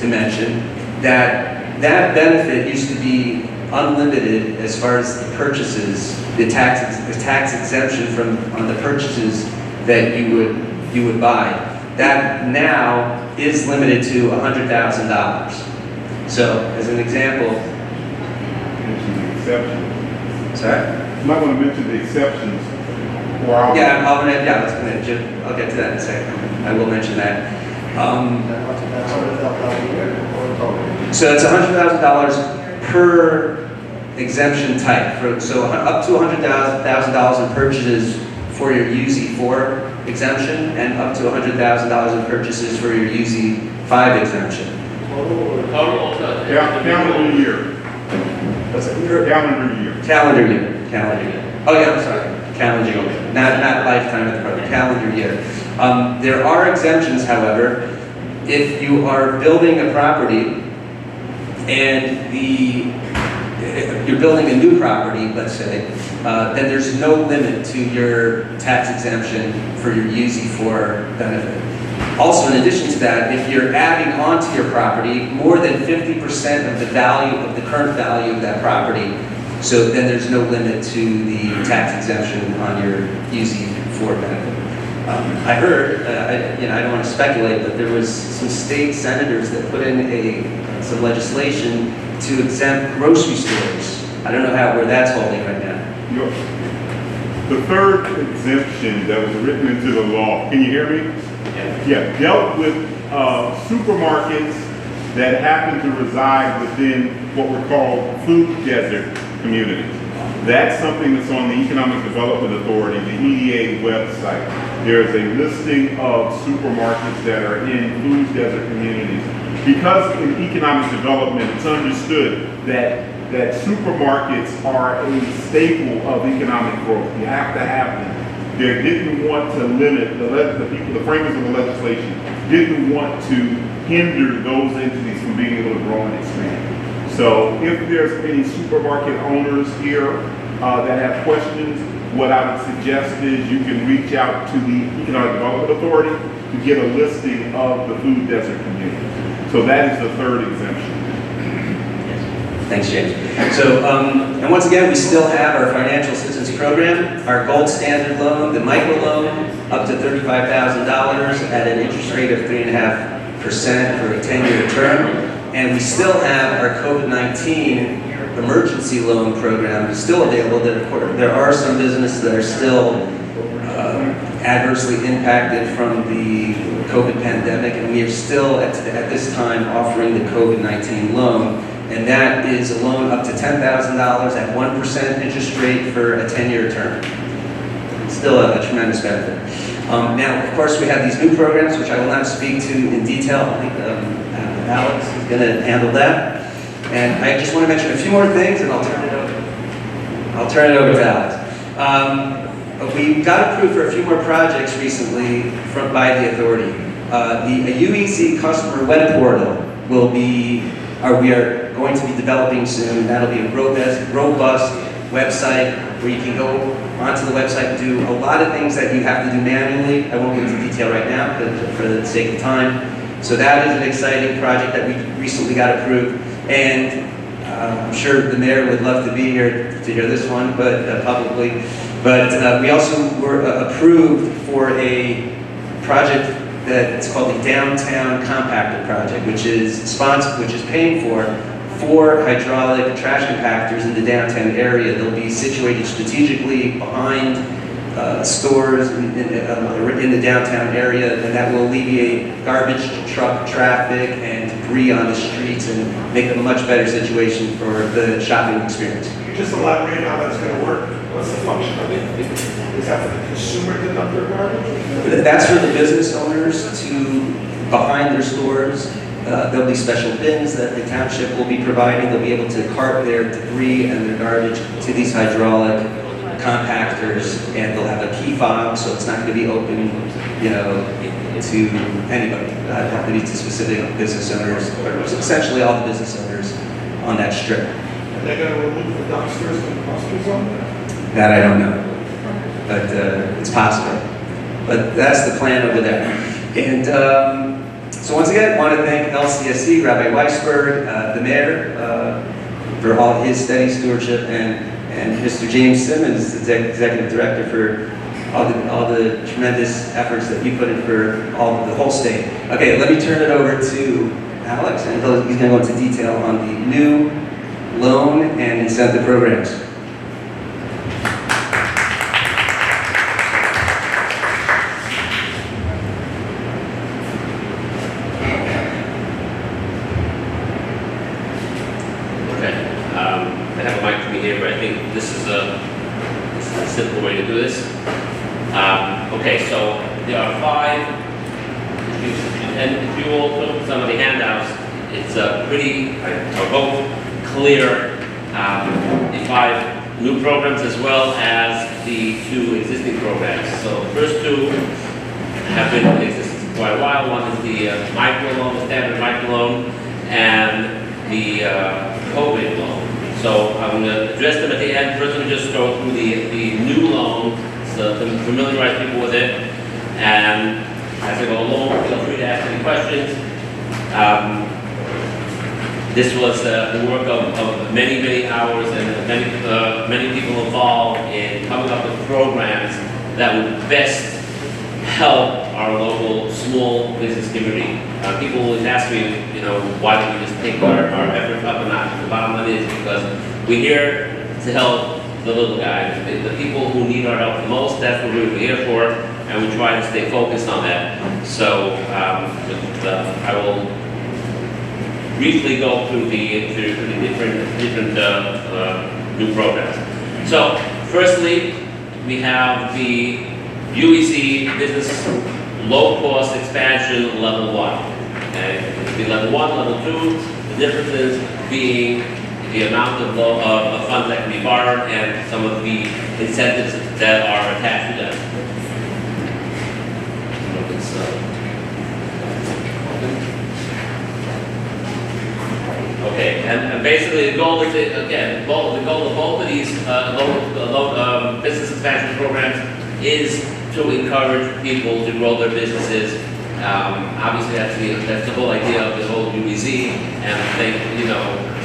mention, that benefit used to be unlimited as far as the purchases, the tax exemption on the purchases that you would buy. That now is limited to $100,000. So, as an example, sorry? You might want to mention the exceptions. I'll get to that in a second. I will mention that. So it's $100,000 per exemption type. So up to $100,000 in purchases for your UZ4 exemption, and up to $100,000 in purchases for your UZ5 exemption. Calendar year. What's it? Calendar year. Calendar year. Oh yeah, I'm sorry. Calendar year. Not lifetime of the program. Calendar year. There are exemptions, however, if you are building a property and the if you're building a new property, let's say, then there's no limit to your tax exemption for your UZ4 benefit. Also, in addition to that, if you're adding onto your property more than 50% of the value of the current value of that property, so then there's no limit to the tax exemption on your UZ4 benefit. I heard, I don't want to speculate, but there was some state senators that put in some legislation to exempt grocery stores. I don't know where that's holding right now. The third exemption that was written into the law, can you hear me? Yeah, dealt with supermarkets that happen to reside within what were called food desert communities. That's something that's on the Economic Development Authority, the EDA website. There's a listing of supermarkets that are in food desert communities. Because in economic development, it's understood that supermarkets are a staple of economic growth. You have to have them. They didn't want to limit, the framers of the legislation didn't want to hinder those entities from being able to grow and expand. So if there's any supermarket owners here that have questions, what I would suggest is you can reach out to the Economic Development Authority to get a listing of the food desert community. So that is the third exemption. Thanks, James. So, and once again, we still have our financial assistance program, our gold standard loan, the micro loan, up to $35,000 at an interest rate of 3.5% for a 10-year term. And we still have our COVID-19 emergency loan program still available. That, of course, there are some businesses that are still adversely impacted from the COVID pandemic, and we are still at this time offering the COVID-19 loan. And that is a loan up to $10,000 at 1% interest rate for a 10-year term. Still a tremendous benefit. Now, of course, we have these new programs, which I will not speak to in detail. I think Alex is going to handle that. And I just want to mention a few more things, and I'll turn it over to Alex. We got approved for a few more projects recently by the authority. The UEZ customer web portal we are going to be developing soon. That'll be a robust website where you can go onto the website and do a lot of things that you have to do manually. I won't go into detail right now for the sake of time. So that is an exciting project that we recently got approved. And I'm sure the mayor would love to be here to hear this one, but publicly. But we also were approved for a project that's called the Downtown Compactor Project, which is paying for 4 hydraulic trash compactors in the downtown area. They'll be situated strategically behind stores in the downtown area, and that will alleviate garbage truck traffic and debris on the streets and make a much better situation for the shopping experience. Can you just elaborate how that's going to work? What's the function of it? Is that for the consumer to dump their garbage? That's for the business owners behind their stores. There'll be special bins that the township will be providing. They'll be able to cart their debris and their garbage to these hydraulic compactors, and they'll have a key fob, so it's not going to be open, to anybody. It'll have to be to specific business owners, or essentially all the business owners on that strip. And they're going to remove the dumpsters and cluster zone? That I don't know, but it's possible. But that's the plan over there. And so once again, I want to thank LCSC, Rabbi Weisberg, the mayor, for all his steady stewardship, and Mr. James Simmons, executive director, for all the tremendous efforts that you put in for the whole state. Okay, let me turn it over to Alex, and he's going to go into detail on the new loan and incentive programs. Simple way to do this. Okay, so there are 5, and if you all look at some of the handouts, it's pretty, are both clear, the 5 new programs as well as the 2 existing programs. So the first 2 have been in existence for quite a while. One is the microloan, the standard microloan, and the COVID loan. So I'm going to address them at the end. First, let me just go through the new loan, so to familiarize people with it. And as I go along, feel free to ask any questions. This was the work of many, many hours and many people involved in coming up with programs that would best help our local small business community. People always ask me, why don't we just take our efforts up a notch? The bottom line is because we're here to help the little guys, the people who need our help the most. That's what we're here for, and we try to stay focused on that. So I will briefly go through the different new programs. So, firstly, we have the UEZ Business Low Cost Expansion Level 1. Okay, it'll be Level 1, Level 2. The differences being the amount of funds that can be borrowed and some of the incentives that are attached to them. Okay, and basically the goal is, the goal of both of these business expansion programs is to encourage people to grow their businesses. Obviously, that's the whole idea of the whole UEZ, and I think,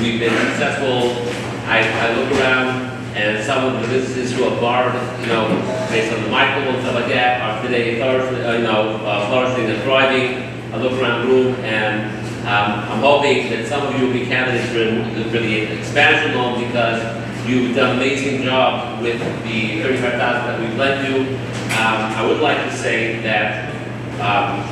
we've been successful. I look around, and some of the businesses who have borrowed, based on the micro and stuff like that, are today flourishing and thriving. I look around the room, and I'm hoping that some of you will be candidates for the expansion loan because you've done an amazing job with the $35,000 that we've lent you. I would like to say that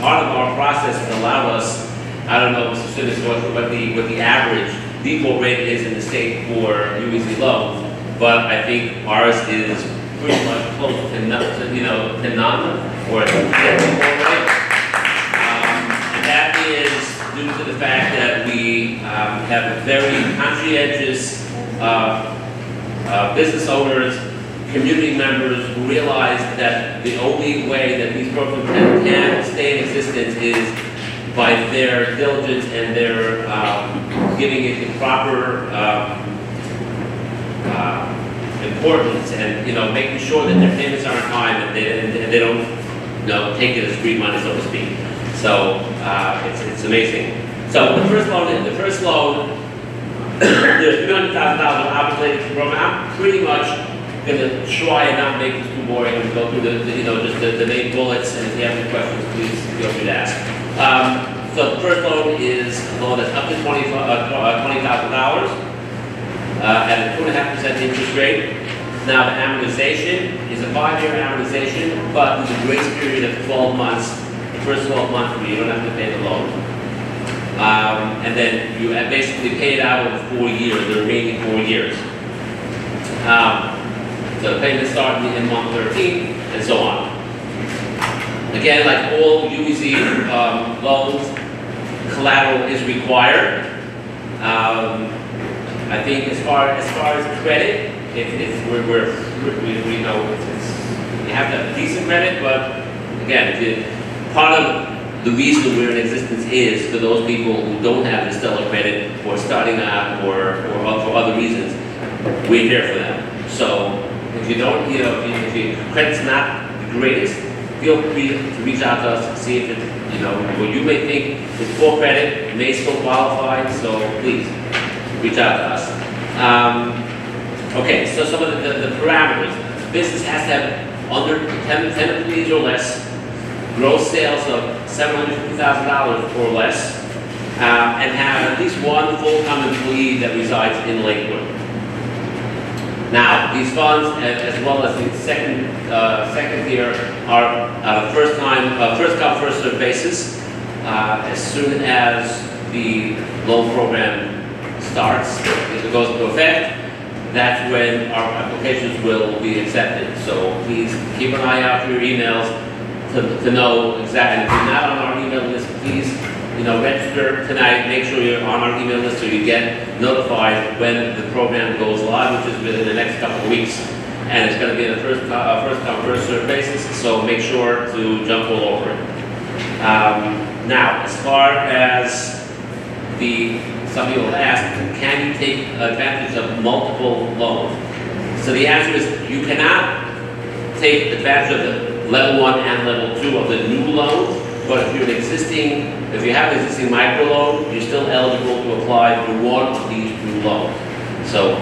part of our process has allowed us, I don't know, Mr. Simmons, what the average default rate is in the state for UEZ loans, but I think ours is pretty much close to none, or a default rate. And that is due to the fact that we have very conscientious business owners, community members who realize that the only way that these programs can stay in existence is by their diligence and their giving it the proper importance, and making sure that their payments are on time and they don't take it as free money, so to speak. So it's amazing. So the first loan, there's $300,000 obligated to the program. I'm pretty much going to try and not make this too boring and go through just the main bullets. And if you have any questions, please feel free to ask. So the first loan is a loan that's up to $20,000 at a 2.5% interest rate. Now the amortization is a 5-year amortization, but there's a grace period of 12 months. The first 12 months where you don't have to pay the loan. And then you basically pay it out over 4 years, the remaining 4 years. So the payments start in month 13, and so on. Again, like all UEZ loans, collateral is required. I think as far as credit, we know you have to have decent credit, but again, part of the reason we're in existence is for those people who don't have the stellar credit or starting out or for other reasons, we're here for them. So if you don't, if your credit's not the greatest, feel free to reach out to us and see if it, what you may think is poor credit may still qualify, so please reach out to us. Okay, so some of the parameters. Business has to have under 10 employees or less, gross sales of $750,000 or less, and have at least one full-time employee that resides in Lakewood. Now, these funds, as well as the second tier, are first come, first served basis. As soon as the loan program starts, if it goes into effect, that's when our applications will be accepted. So please keep an eye out for your emails to know exactly. If you're not on our email list, please register tonight. Make sure you're on our email list so you get notified when the program goes live, which is within the next couple of weeks. And it's going to be on a first come, first served basis, so make sure to jump all over it. Now, as far as the some people have asked, can you take advantage of multiple loans? So the answer is, you cannot take advantage of the level 1 and level 2 of the new loans, but if you have an existing micro loan, you're still eligible to apply for one of these two loans. So,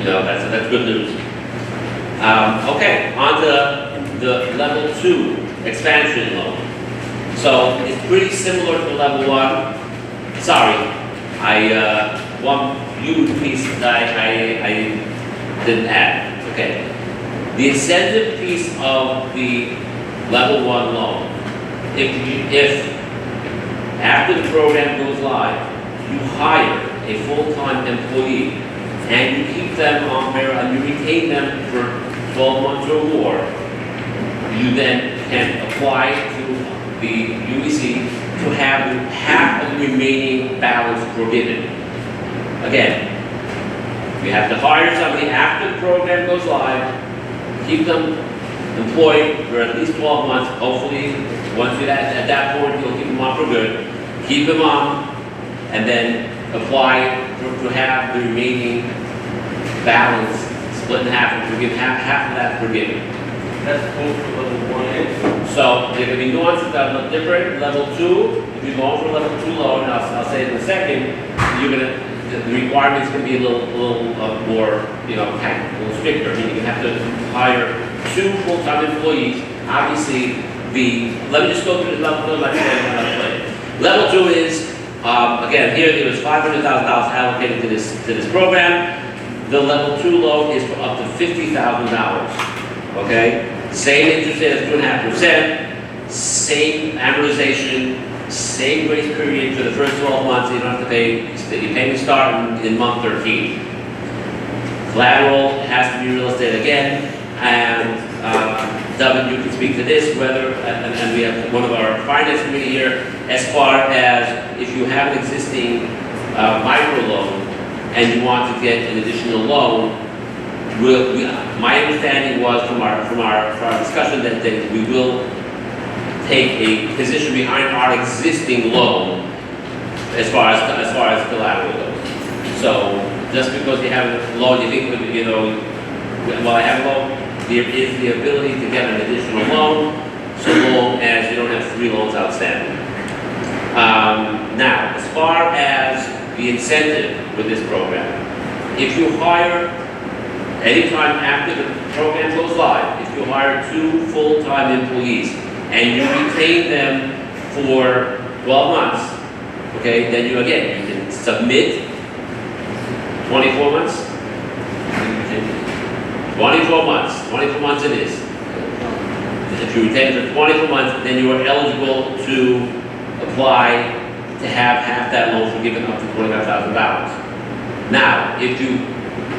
that's good news. Okay, on to the level 2 expansion loan. So it's pretty similar to level 1. Sorry, one huge piece that I didn't add. Okay, the incentive piece of the level 1 loan. If after the program goes live, you hire a full-time employee and you keep them on payroll and you retain them for 12 months or more, you then can apply to the UEZ to have half of the remaining balance forgiven. Again, you have to hire somebody after the program goes live, keep them employed for at least 12 months, hopefully, once you're at that point, you'll keep them on for good, keep them on, and then apply to have the remaining balance split in half, and forgive half of that forgiven. That's both for level 1 and 2. So there can be nuances that are different. Level 2, if you're going for a level 2 loan, and I'll say it in a second, the requirements can be a little more, a little stricter. I mean, you have to hire 2 full-time employees. Obviously, let me just go through the level 2. Level 2 is, again, here there was $500,000 allocated to this program. The level 2 loan is for up to $50,000. Okay? Same interest rate of 2.5%, same amortization, same grace period for the first 12 months. You don't have to pay, your payments start in month 13. Collateral has to be real estate again, and Devin, you can speak to this, and we have one of our finance committee here, as far as if you have an existing micro loan and you want to get an additional loan, my understanding was from our discussion that we will take a position behind our existing loan as far as collateral goes. So just because you have a loan, you think, well, I have a loan, there is the ability to get an additional loan so long as you don't have 3 loans outstanding. Now, as far as the incentive with this program, if you hire anytime after the program goes live, if you hire 2 full-time employees and you retain them for 12 months, okay, then you can submit 24 months. 24 months it is. If you retain it for 24 months, then you are eligible to apply to have half that loan forgiven up to $25,000. Now, if you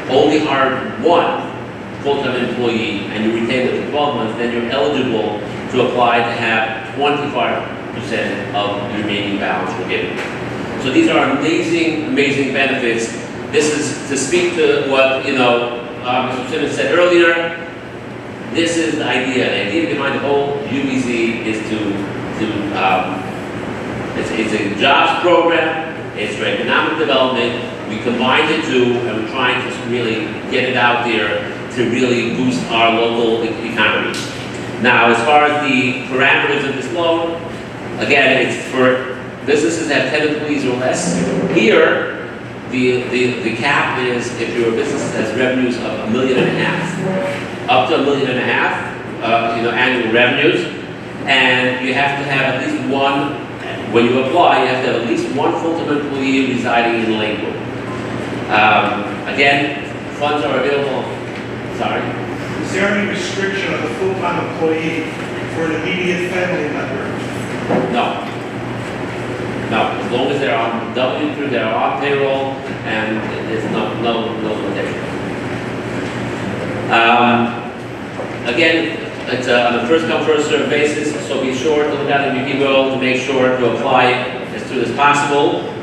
only hire 1 full-time employee and you retain it for 12 months, then you're eligible to apply to have 25% of the remaining balance forgiven. So these are amazing, amazing benefits. This is to speak to what, Mr. Simmons said earlier. This is the idea. The idea behind the whole UEZ is it's a jobs program. It's for economic development. We combine the two, and we're trying to really get it out there to really boost our local economy. Now, as far as the parameters of this loan, again, it's for businesses that have 10 employees or less. Here, the cap is if your business has revenues of $1.5 million, up to $1.5 million, annual revenues, and you have to have at least 1. When you apply, you have to have at least 1 full-time employee residing in Lakewood. Again, funds are available. Sorry. Is there any restriction of the full-time employee for an immediate family member? No. As long as they're on W-2, they're on payroll, and there's no limitation. Again, it's on a first-come, first-served basis, so be sure to look at the UPGO to make sure to apply as soon as possible.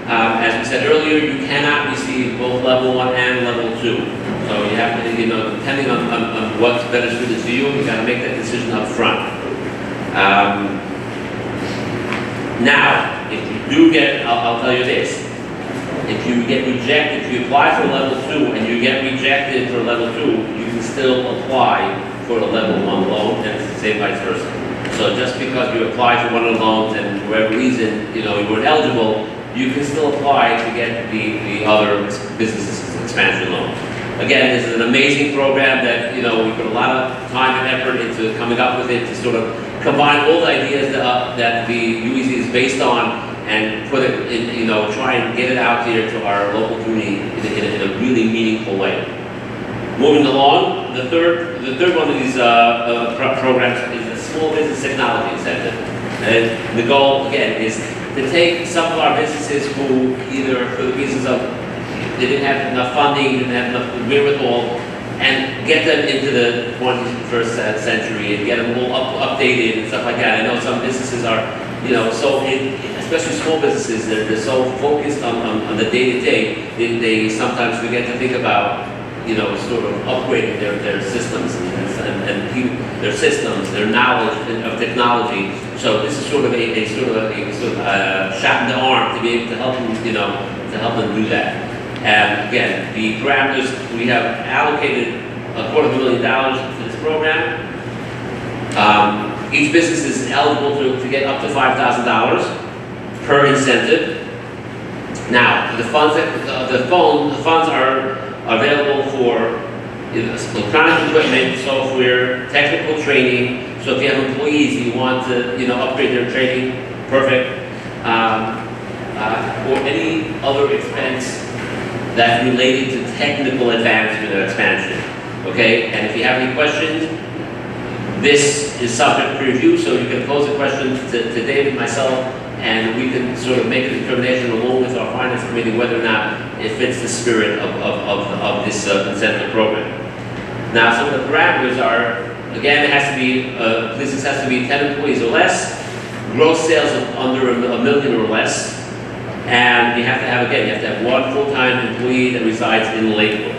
As we said earlier, you cannot receive both level 1 and level 2. So you have to, depending on what's better suited to you, you got to make that decision up front. Now, if you do get, I'll tell you this, if you get rejected, if you apply for level 2 and you get rejected for level 2, you can still apply for a level 1 loan, and it's the same vice versa. So just because you applied for one of the loans and for whatever reason, you weren't eligible, you can still apply to get the other business expansion loan. Again, this is an amazing program that, we put a lot of time and effort into coming up with it to sort of combine all the ideas that the UEZ is based on and put it in, try and get it out here to our local community in a really meaningful way. Moving along, the third one of these programs is the Small Business Technology Incentive. And the goal, again, is to take some of our businesses who either for the reasons of they didn't have enough funding, didn't have enough wherewithal, and get them into the 21st century and get them all updated and stuff like that. I know some businesses are, especially small businesses, they're so focused on the day-to-day, they sometimes forget to think about, sort of upgrading their systems and their systems, their knowledge of technology. So this is sort of a shot in the arm to be able to help them, to help them do that. And again, the parameters, we have allocated $250,000 to this program. Each business is eligible to get up to $5,000 per incentive. Now, the funds are available for electronic equipment, software, technical training. So if you have employees and you want to, upgrade their training, perfect. Or any other expense that's related to technical advancement or expansion. Okay, and if you have any questions, this is subject to review, so you can pose a question to David, myself, and we can sort of make a determination along with our finance committee whether or not it fits the spirit of this incentive program. Now, some of the parameters are, again, it has to be, business has to be 10 employees or less, gross sales of under $1 million or less, and you have to have one full-time employee that resides in Lakewood.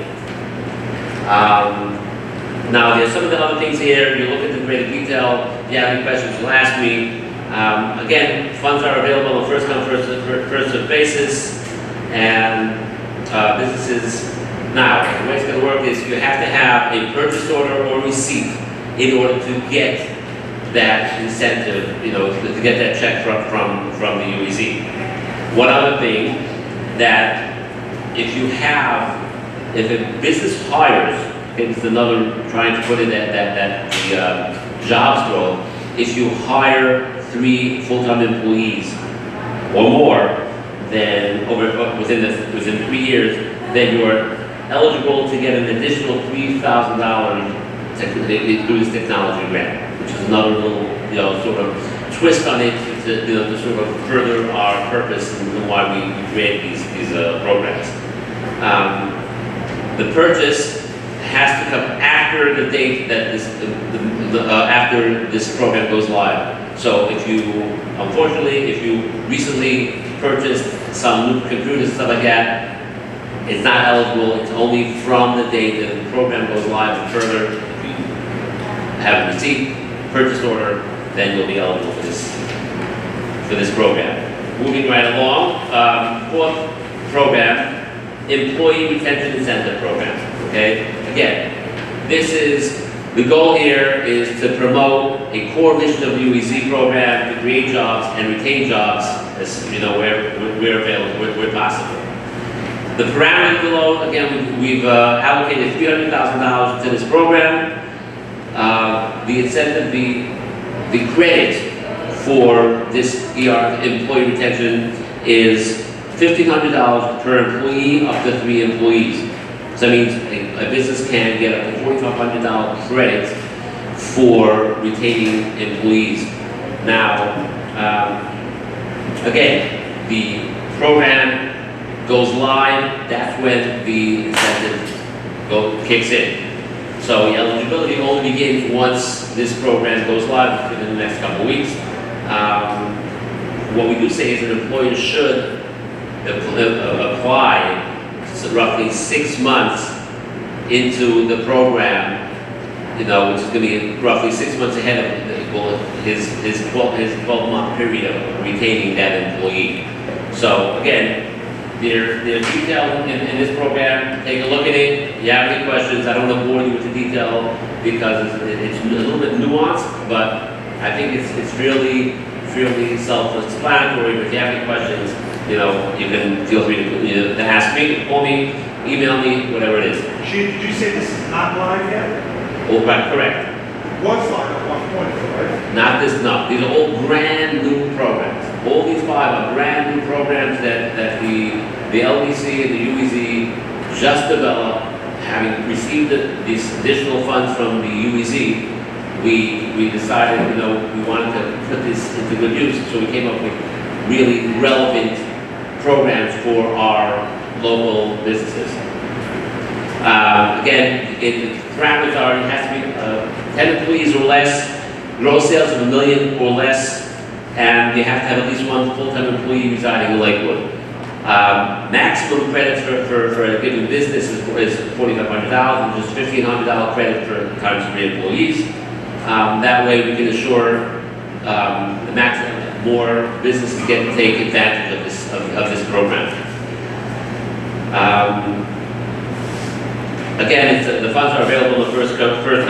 Now, there's some of the other things here. You look at the greater detail. If you have any questions, you'll ask me. Again, funds are available on a first-come, first-served basis, and businesses. Now, the way it's going to work is you have to have a purchase order or receipt in order to get that incentive, to get that check from the UEZ. One other thing, that if a business hires, it's another trying to put in that jobs growth, if you hire 3 full-time employees or more, then within 3 years, then you're eligible to get an additional $3,000 through this technology grant, which is another little, sort of twist on it to sort of further our purpose and why we create these programs. The purchase has to come after the date that after this program goes live. So if you recently purchased some new computers and stuff like that, it's not eligible. It's only from the date that the program goes live and further. If you have a receipt, purchase order, then you'll be eligible for this program. Moving right along, 4th program, Employee Retention Incentive Program. Okay, again, the goal here is to promote a core mission of the UEZ program to create jobs and retain jobs, as where available, where possible. The parameters below, again, we've allocated $300,000 to this program. The incentive, the credit for this employee retention is $1,500 per employee up to 3 employees. So that means a business can get up to $4,500 credit for retaining employees. Now, again, the program goes live, that's when the incentive kicks in. So the eligibility only begins once this program goes live within the next couple of weeks. What we do say is that employers should apply roughly 6 months into the program, which is going to be roughly 6 months ahead of his 12-month period of retaining that employee. So again, They're detailed in this program. Take a look at it. If you have any questions, I don't want to bore you with the detail because it's a little bit nuanced, but I think it's really self-explanatory. But if you have any questions, you can feel free to ask me, call me, email me, whatever it is. Did you say this is not live yet? Oh, right, correct. It was live at one point, right? Not this, no. These are all brand new programs. All these 5 are brand new programs that the LDC and the UEZ just developed. Having received these additional funds from the UEZ, we decided, we wanted to put this into good use. So we came up with really relevant programs for our local businesses. Again, the parameters are, it has to be 10 employees or less, gross sales of $1 million or less, and you have to have at least 1 full-time employee residing in Lakewood. Maximum credits for a given business is $4,500, which is $1,500 credit for times 3 employees. That way we can assure the maximum more businesses take advantage of this program. Again, the funds are available on a first come, first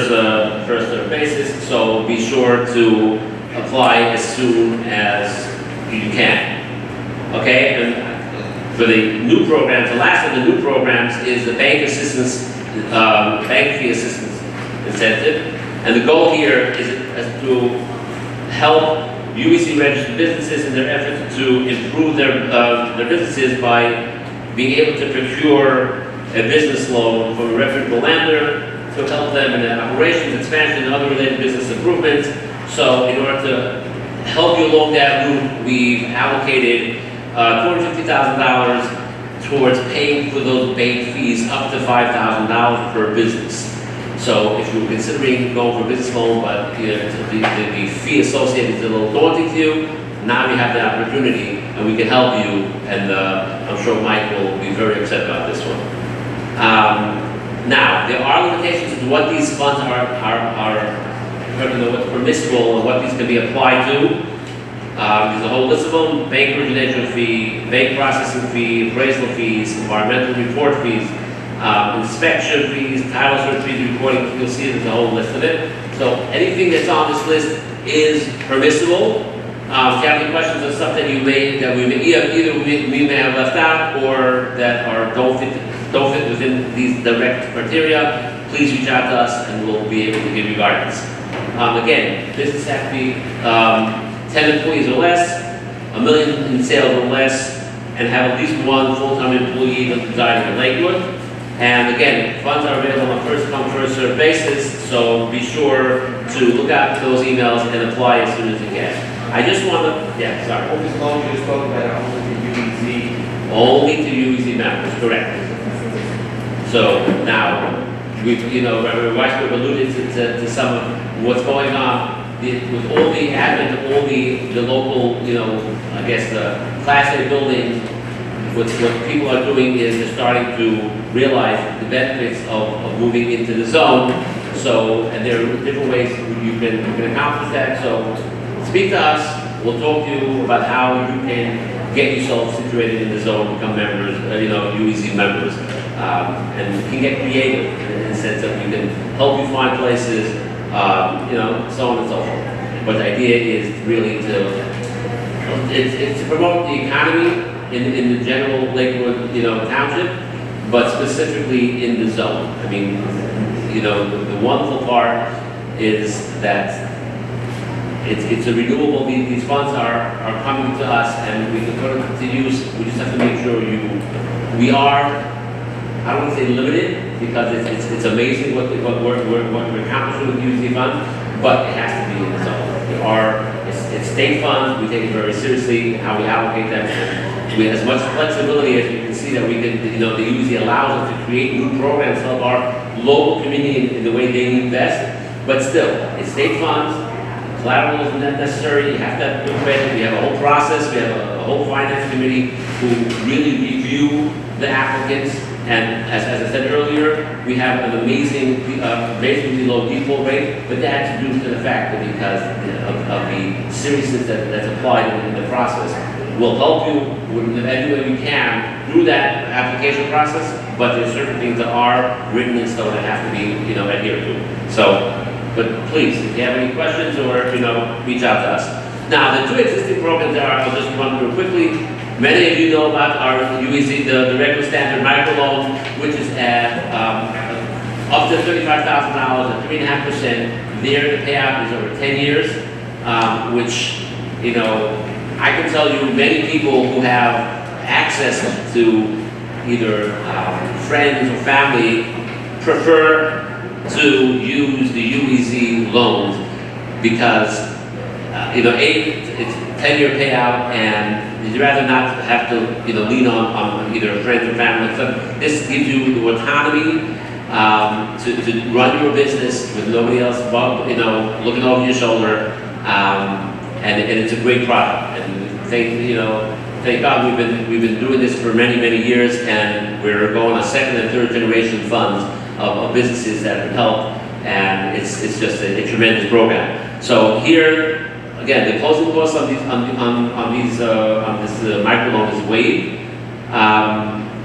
served basis, so be sure to apply as soon as you can. Okay, and for the new programs, the last of the new programs is the bank fee assistance incentive, and the goal here is to help UEZ registered businesses in their efforts to improve their businesses by being able to procure a business loan from a reputable lender to help them in their operations, expansion, and other related business improvements. So in order to help you along that route, we've allocated $250,000 towards paying for those bank fees up to $5,000 per business. So if you're considering going for a business loan, but the fee associated is a little daunting to you, now you have the opportunity and we can help you, and I'm sure Mike will be very upset about this one. Now, there are limitations to what these funds are what's permissible and what these can be applied to. There's a whole list of them: bank origination fee, bank processing fee, appraisal fees, environmental report fees, inspection fees, title search fees, recording. You'll see there's a whole list of it. So anything that's on this list is permissible. If you have any questions on stuff that we may have left out or that don't fit within these direct criteria, please reach out to us and we'll be able to give you guidance. Again, business have to be 10 employees or less, $1 million in sales or less, and have at least 1 full-time employee residing in Lakewood. And again, funds are available on a first-come, first-served basis, so be sure to look out for those emails and apply as soon as you can. I just want to, sorry. All these loans you spoke about are only to UEZ. Only to UEZ members, correct. So now, Reverend Weisberg alluded to some of what's going on with all the advent of all the local, I guess the Class A buildings. What people are doing is they're starting to realize the benefits of moving into the zone. So, and there are different ways you can accomplish that. So, speak to us. We'll talk to you about how you can get yourself situated in the zone, become members, UEZ members, and you can get creative in the sense that we can help you find places, so on and so forth. But the idea is really to promote the economy in the general Lakewood, township, but specifically in the zone. I mean, the wonderful part is that it's a renewable. These funds are coming to us, and we can put it to use. We just have to make sure we are. I don't want to say limited because it's amazing what we're accomplishing with the UEZ funds, but it has to be in the zone. It's state funds. We take it very seriously how we allocate them. We have as much flexibility as you can see that we can. The UEZ allows us to create new programs to help our local community in the way they need best. But still, it's state funds. Collateral isn't that necessary. You have to have good credit. We have a whole process. We have a whole finance committee who really review the applicants. And as I said earlier, we have an amazingly low default rate, but that's due to the fact that because of the seriousness that's applied in the process. We'll help you in any way we can through that application process, but there's certain things that are written in stone that have to be, adhered to. So, but please, if you have any questions or, reach out to us. Now, the two existing programs I'll just run through quickly. Many of you know about our UEZ, the regular standard microloan, which is at up to $35,000 at 3.5%. There, the payout is over 10 years, which, I can tell you many people who have access to either friends or family prefer to use the UEZ loans because, it's 10-year payout and you'd rather not have to, lean on either friends or family. So this gives you the autonomy to run your business with nobody else, looking over your shoulder. And it's a great product. And thank God we've been doing this for many, many years, and we're going on second and third generation funds of businesses that would help, and it's just a tremendous program. So here, again, the closing cost on this microloan is waived.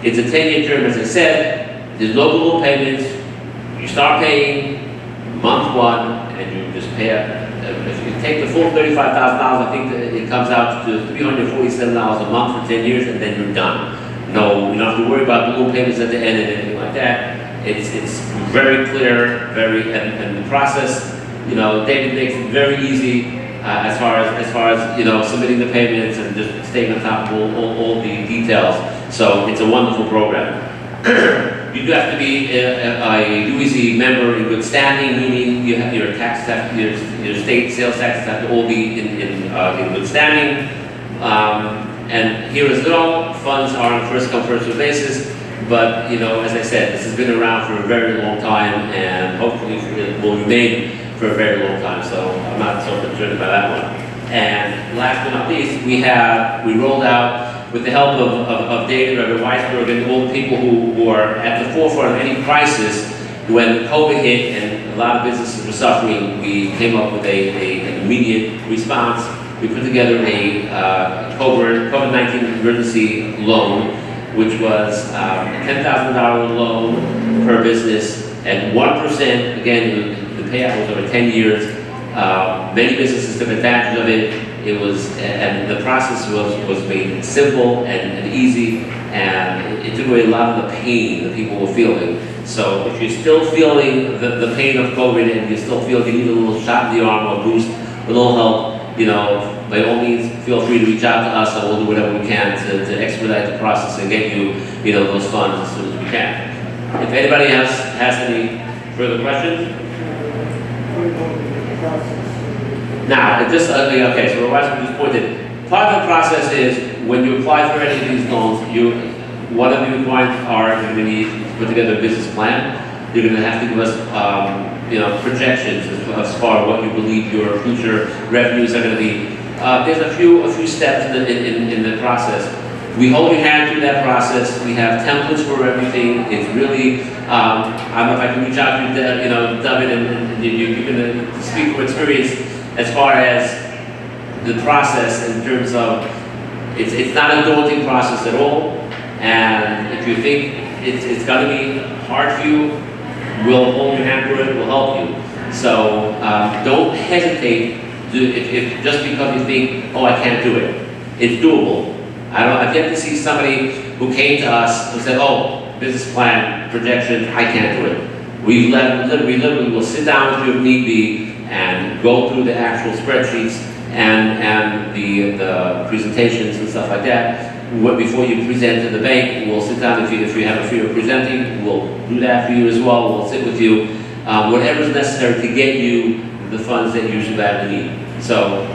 It's a 10-year term, as I said. There's no balloon payments. You start paying month one, and you just pay it. If you take the full $35,000, I think that it comes out to $347 a month for 10 years, and then you're done. No, you don't have to worry about balloon payments at the end and anything like that. It's very clear, and the process, David makes it very easy as far as submitting the payments and just staying on top of all the details. So it's a wonderful program. You do have to be a UEZ member in good standing, meaning you have your tax, your state sales taxes have to all be in good standing. And here as well, funds are on a first come, first served basis. But, as I said, this has been around for a very long time, and hopefully it will remain for a very long time, so I'm not so concerned about that one. And last but not least, we rolled out, with the help of David, Reverend Weisberg, and all the people who are at the forefront of any crisis, when COVID hit and a lot of businesses were suffering, we came up with an immediate response. We put together a COVID-19 emergency loan, which was a $10,000 loan per business at 1%. Again, the payout was over 10 years. Many businesses took advantage of it. And the process was made simple and easy, and it took away a lot of the pain that people were feeling. So if you're still feeling the pain of COVID and you still feel you need a little shot in the arm or boost, a little help, by all means, feel free to reach out to us, and we'll do whatever we can to expedite the process and get you, those funds as soon as we can. If anybody has any further questions? Now, okay, so what we just pointed, part of the process is when you apply for any of these loans, one of the requirements are you're going to need to put together a business plan. You're going to have to give us, projections as far as what you believe your future revenues are going to be. There's a few steps in the process. We hold your hand through that process. We have templates for everything. It's really, I don't know if I can reach out to David, and you can speak from experience as far as the process in terms of it's not a daunting process at all. And if you think it's going to be hard for you, we'll hold your hand through it. We'll help you. So don't hesitate if just because you think, oh, I can't do it. It's doable. I've yet to see somebody who came to us who said, oh, business plan, projection, I can't do it. We literally will sit down with you if need be and go through the actual spreadsheets and the presentations and stuff like that. Before you present to the bank, we'll sit down if you have a fear of presenting, we'll do that for you as well. We'll sit with you, whatever's necessary to get you the funds that you should badly need. So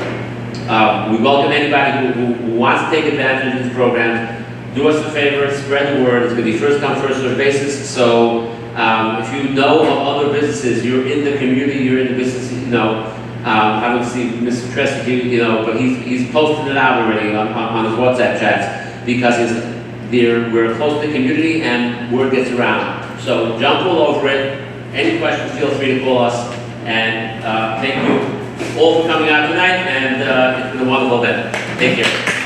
we welcome anybody who wants to take advantage of these programs. Do us a favor, spread the word. It's going to be first come, first served basis. So if you know of other businesses, you're in the community, you're in the business, I would see Mr. Tresky, but he's posted it out already on his WhatsApp chats because we're close to the community and word gets around. So jump all over it. Any questions, feel free to call us. And thank you all for coming out tonight, and it's been a wonderful event. Take care.